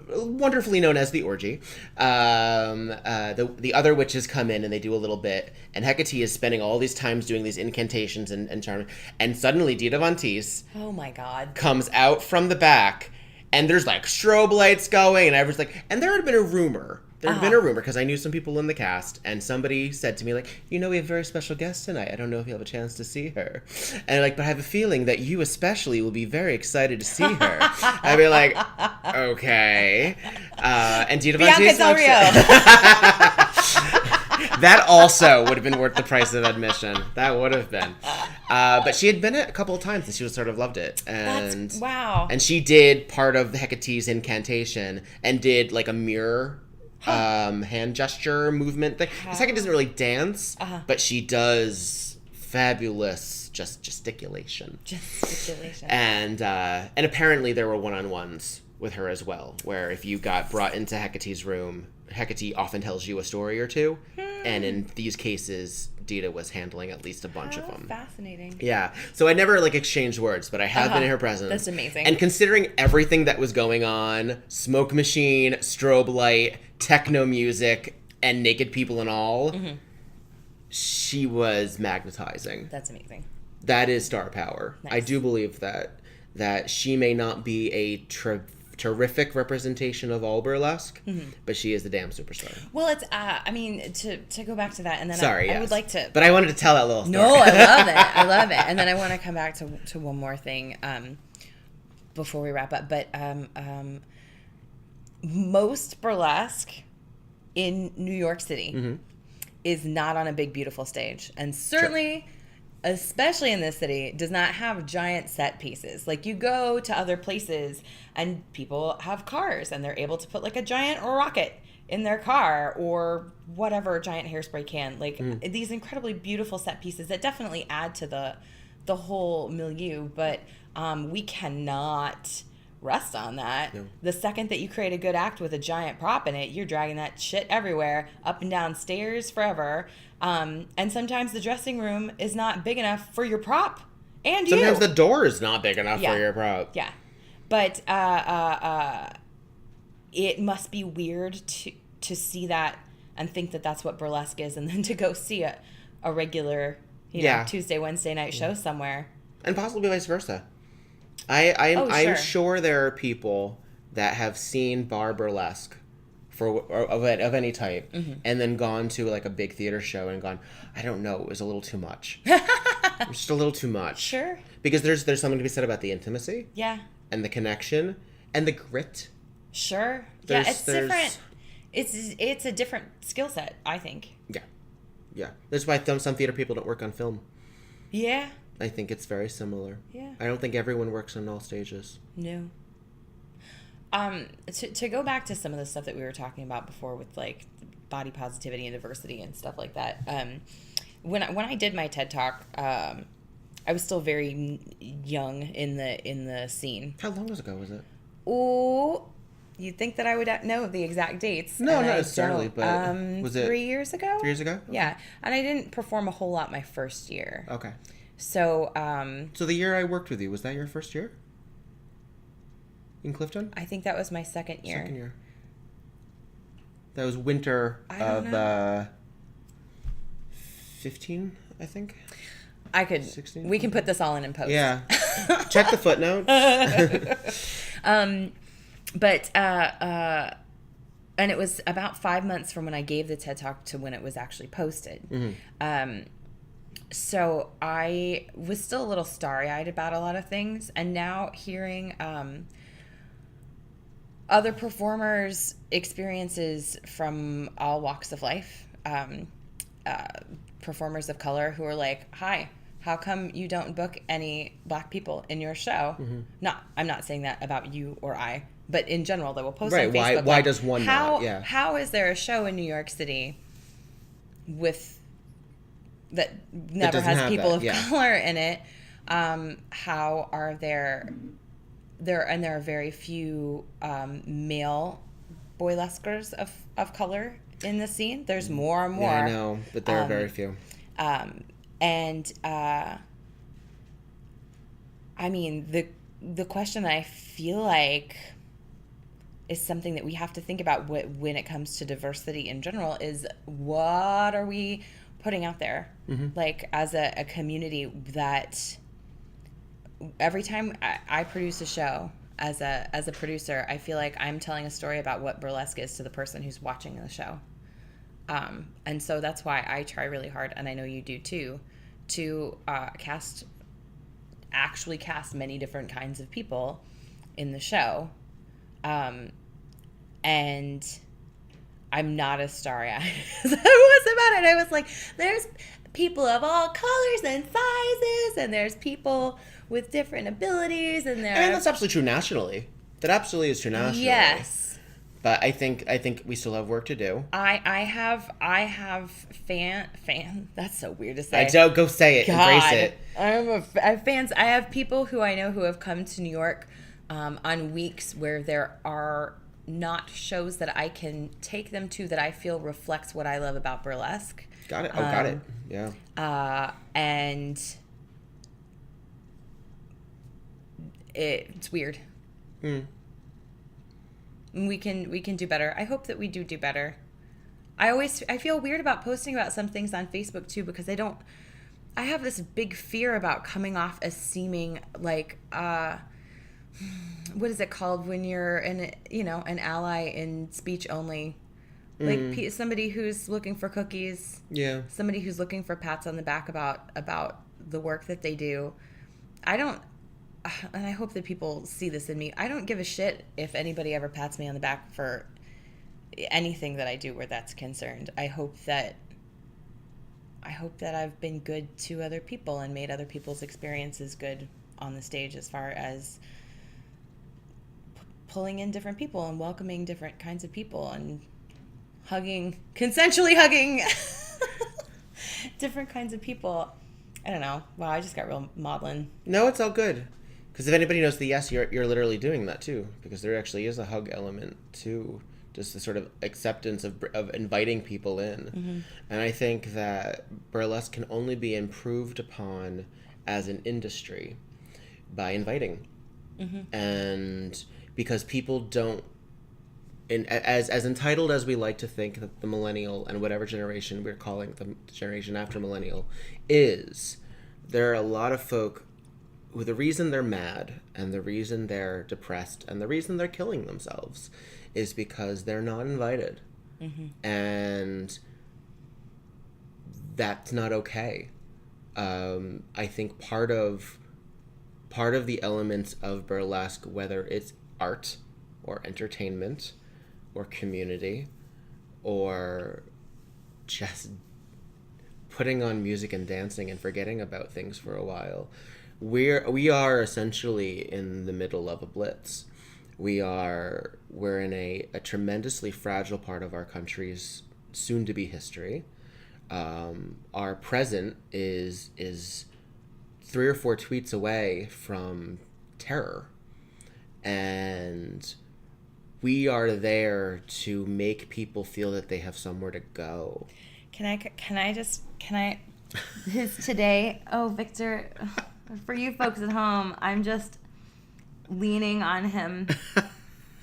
Speaker 1: wonderfully known as the orgy, the other witches come in and they do a little bit, and Hecate is spending all these times doing these incantations and charms, and suddenly Dita Von Teese,
Speaker 2: oh my God,
Speaker 1: comes out from the back, and there's strobe lights going, and everyone's and there had been a rumor. There had been a rumor, because I knew some people in the cast, and somebody said to me, we have a very special guest tonight. I don't know if you'll have a chance to see her. And but I have a feeling that you especially will be very excited to see her. I'd be okay. And Dita Von Teese
Speaker 2: Del Rio.
Speaker 1: That also would have been worth the price of admission. That would have been. But she had been it a couple of times, and she sort of loved it. And
Speaker 2: wow.
Speaker 1: And she did part of Hecate's incantation, and did a mirror hand gesture movement thing. Hecate doesn't really dance, but she does fabulous gesticulation. And apparently there were one-on-ones with her as well, where if you got brought into Hecate's room, Hecate often tells you a story or two, and in these cases, Dita was handling at least a bunch of them.
Speaker 2: Fascinating.
Speaker 1: Yeah. So I never exchanged words, but I have been in her presence.
Speaker 2: That's amazing.
Speaker 1: And considering everything that was going on, smoke machine, strobe light, techno music, and naked people and all, she was magnetizing.
Speaker 2: That's amazing.
Speaker 1: That is star power.
Speaker 2: Nice.
Speaker 1: I do believe that she may not be a terrific representation of all burlesque, but she is the damn superstar.
Speaker 2: Well, it's to go back to that, and then I would like to,
Speaker 1: but I wanted to tell that little story.
Speaker 2: No, I love it, and then I want to come back to one more thing before we wrap up. But most burlesque in New York City
Speaker 1: Mm-hmm.
Speaker 2: is not on a big, beautiful stage. And certainly, especially in this city, does not have giant set pieces. Like, you go to other places and people have cars and they're able to put like a giant rocket in their car or whatever giant hairspray can. Like, these incredibly beautiful set pieces that definitely add to the whole milieu. But we cannot rest on that.
Speaker 1: No.
Speaker 2: The second that you create a good act with a giant prop in it, you're dragging that shit everywhere, up and down stairs forever. And sometimes the dressing room is not big enough for your prop and you.
Speaker 1: Sometimes the door is not big enough for your prop.
Speaker 2: Yeah. But it must be weird to see that and think that that's what burlesque is, and then to go see a regular, Tuesday, Wednesday night show somewhere.
Speaker 1: And possibly vice versa. I'm
Speaker 2: Sure.
Speaker 1: sure there are people that have seen bar burlesque of any type, and then gone to like a big theater show and gone, I don't know, it was a little too much. It was just a little too much.
Speaker 2: Sure.
Speaker 1: Because there's something to be said about the intimacy.
Speaker 2: Yeah.
Speaker 1: And the connection and the grit.
Speaker 2: Sure. It's different. It's a different skill set, I think.
Speaker 1: Yeah. That's why some theater people don't work on film.
Speaker 2: Yeah.
Speaker 1: I think it's very similar.
Speaker 2: Yeah.
Speaker 1: I don't think everyone works on all stages.
Speaker 2: No. To go back to some of the stuff that we were talking about before with like body positivity and diversity and stuff like that. When I did my TED Talk, I was still very young in the scene.
Speaker 1: How long ago was it?
Speaker 2: Oh, you'd think that I would know the exact dates.
Speaker 1: No, not necessarily, but was it
Speaker 2: 3 years ago?
Speaker 1: 3 years ago? Okay.
Speaker 2: Yeah, and I didn't perform a whole lot my first year.
Speaker 1: Okay.
Speaker 2: So,
Speaker 1: so the year I worked with you, was that your first year? In Clifton?
Speaker 2: I think that was my second year.
Speaker 1: Second year. That was winter of 15, I think. 16?
Speaker 2: We can put this all in post.
Speaker 1: Yeah. Check the footnotes.
Speaker 2: But and it was about 5 months from when I gave the TED Talk to when it was actually posted. Mm-hmm. So I was still a little starry-eyed about a lot of things, and now hearing other performers' experiences from all walks of life, performers of color who are like, "Hi, how come you don't book any black people in your show?" Mm-hmm. I'm not saying that about you or I, but in general, they will post on Facebook.
Speaker 1: Why does one not? Yeah.
Speaker 2: How is there a show in New York City that never has people of color in it? How are there are very few male burlesquers of color in the scene. There's more and more.
Speaker 1: Yeah, I know, but there are very few.
Speaker 2: And I mean, the question I feel like is something that we have to think about when it comes to diversity in general is, what are we putting out there? Mm-hmm. Like, as a community, that every time I produce a show as a producer, I feel like I'm telling a story about what burlesque is to the person who's watching the show. And so that's why I try really hard, and I know you do too, to cast many different kinds of people in the show. And I'm not as starry-eyed as I was about it. I was like, there's people of all colors and sizes, and there's people with different abilities, and
Speaker 1: that's absolutely true nationally. That absolutely is true nationally.
Speaker 2: Yes.
Speaker 1: But I think we still have work to do.
Speaker 2: I have fan. That's so weird to say.
Speaker 1: I don't go say it.
Speaker 2: God.
Speaker 1: Embrace it.
Speaker 2: I have fans. I have people who I know who have come to New York on weeks where there are not shows that I can take them to that I feel reflects what I love about burlesque.
Speaker 1: Got it. Got it. Yeah.
Speaker 2: And it's weird. We can do better. I hope that we do better. I feel weird about posting about some things on Facebook too, because I have this big fear about coming off as seeming like what is it called when you're an ally in speech only, like somebody who's looking for cookies, somebody who's looking for pats on the back about the work that they do. And I hope that people see this in me. I don't give a shit if anybody ever pats me on the back for anything that I do where that's concerned. I hope that I've been good to other people and made other people's experiences good on the stage, as far as pulling in different people and welcoming different kinds of people and consensually hugging different kinds of people. I don't know. Wow, I just got real maudlin.
Speaker 1: No, it's all good. Because if anybody knows the yes, you're literally doing that too. Because there actually is a hug element too. Just the sort of acceptance of inviting people in. Mm-hmm. And I think that burlesque can only be improved upon as an industry by inviting. Mm-hmm. And because people don't, as entitled as we like to think that the millennial and whatever generation we're calling the generation after millennial is, there are a lot of folk who the reason they're mad and the reason they're depressed and the reason they're killing themselves is because they're not invited. Mm-hmm. And that's not okay. I think part of the elements of burlesque, whether it's art or entertainment or community or just putting on music and dancing and forgetting about things for a while, we are essentially in the middle of a blitz. We're in a tremendously fragile part of our country's soon-to-be history. Our present is 3 or 4 tweets away from terror, and we are there to make people feel that they have somewhere to go.
Speaker 2: Can I his today, oh, Victor, for you folks at home, I'm just leaning on him.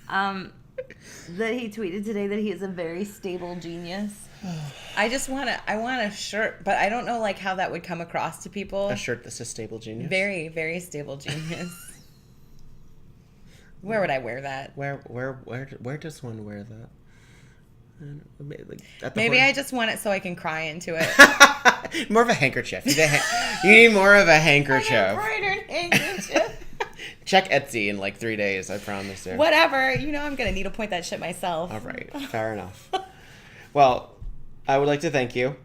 Speaker 2: That he tweeted today that he is a very stable genius. I want a shirt, but I don't know like how that would come across to people.
Speaker 1: A shirt that says stable genius?
Speaker 2: Very, very stable genius. Where would I wear that?
Speaker 1: Where does one wear that?
Speaker 2: Maybe I just want it so I can cry into it.
Speaker 1: More of a handkerchief. You need more of a handkerchief.
Speaker 2: An embroidered handkerchief.
Speaker 1: Check Etsy in like 3 days, I promise you.
Speaker 2: Whatever. I'm going to needlepoint that shit myself.
Speaker 1: All right. Fair enough. Well, I would like to thank you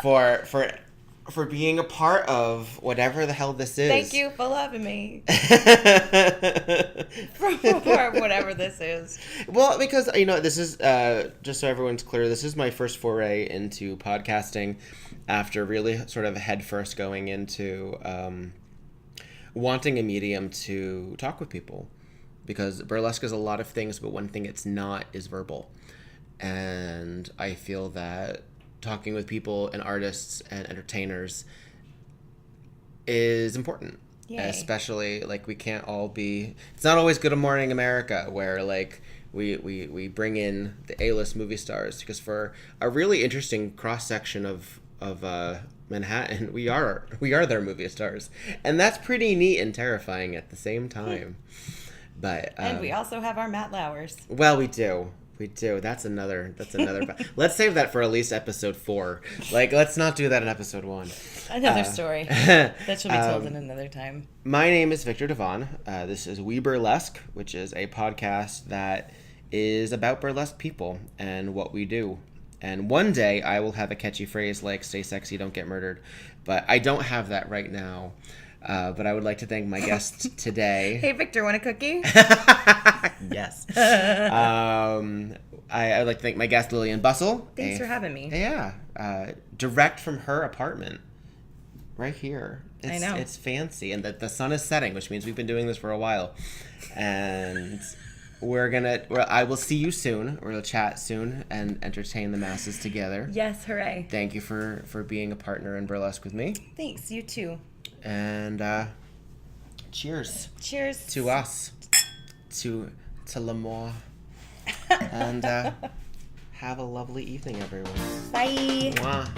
Speaker 1: for being a part of whatever the hell this is.
Speaker 2: Thank you for loving me. For whatever this is.
Speaker 1: Well, because, this is, just so everyone's clear, this is my first foray into podcasting after really sort of headfirst going into wanting a medium to talk with people. Because burlesque is a lot of things, but one thing it's not is verbal. And I feel that talking with people and artists and entertainers is important. Yay. Especially, like, we can't all be... It's not always Good Morning America, where, like, we bring in the A-list movie stars. Because for a really interesting cross-section of Manhattan, we are their movie stars. And that's pretty neat and terrifying at the same time. But
Speaker 2: and we also have our Matt Lauers.
Speaker 1: Well, we do. We do. That's another. Let's save that for at least episode 4. Like, let's not do that in episode 1.
Speaker 2: Another story that should be told in another time.
Speaker 1: My name is Viktor Devonne. This is WEBurlesque, which is a podcast that is about burlesque people and what we do. And one day I will have a catchy phrase like "Stay sexy, don't get murdered," but I don't have that right now. But I would like to thank my guest today.
Speaker 2: Hey, Victor, want a cookie?
Speaker 1: Yes. I would like to thank my guest, Lillian Bustle.
Speaker 2: Thanks for having me.
Speaker 1: Yeah. Direct from her apartment. Right here.
Speaker 2: I know.
Speaker 1: It's fancy. And the sun is setting, which means we've been doing this for a while. And I will see you soon. We're going to chat soon and entertain the masses together.
Speaker 2: Yes, hooray.
Speaker 1: Thank you for being a partner in burlesque with me.
Speaker 2: Thanks, you too.
Speaker 1: And cheers.
Speaker 2: Cheers.
Speaker 1: To us. To l'amour. And have a lovely evening, everyone.
Speaker 2: Bye.
Speaker 1: Mwah.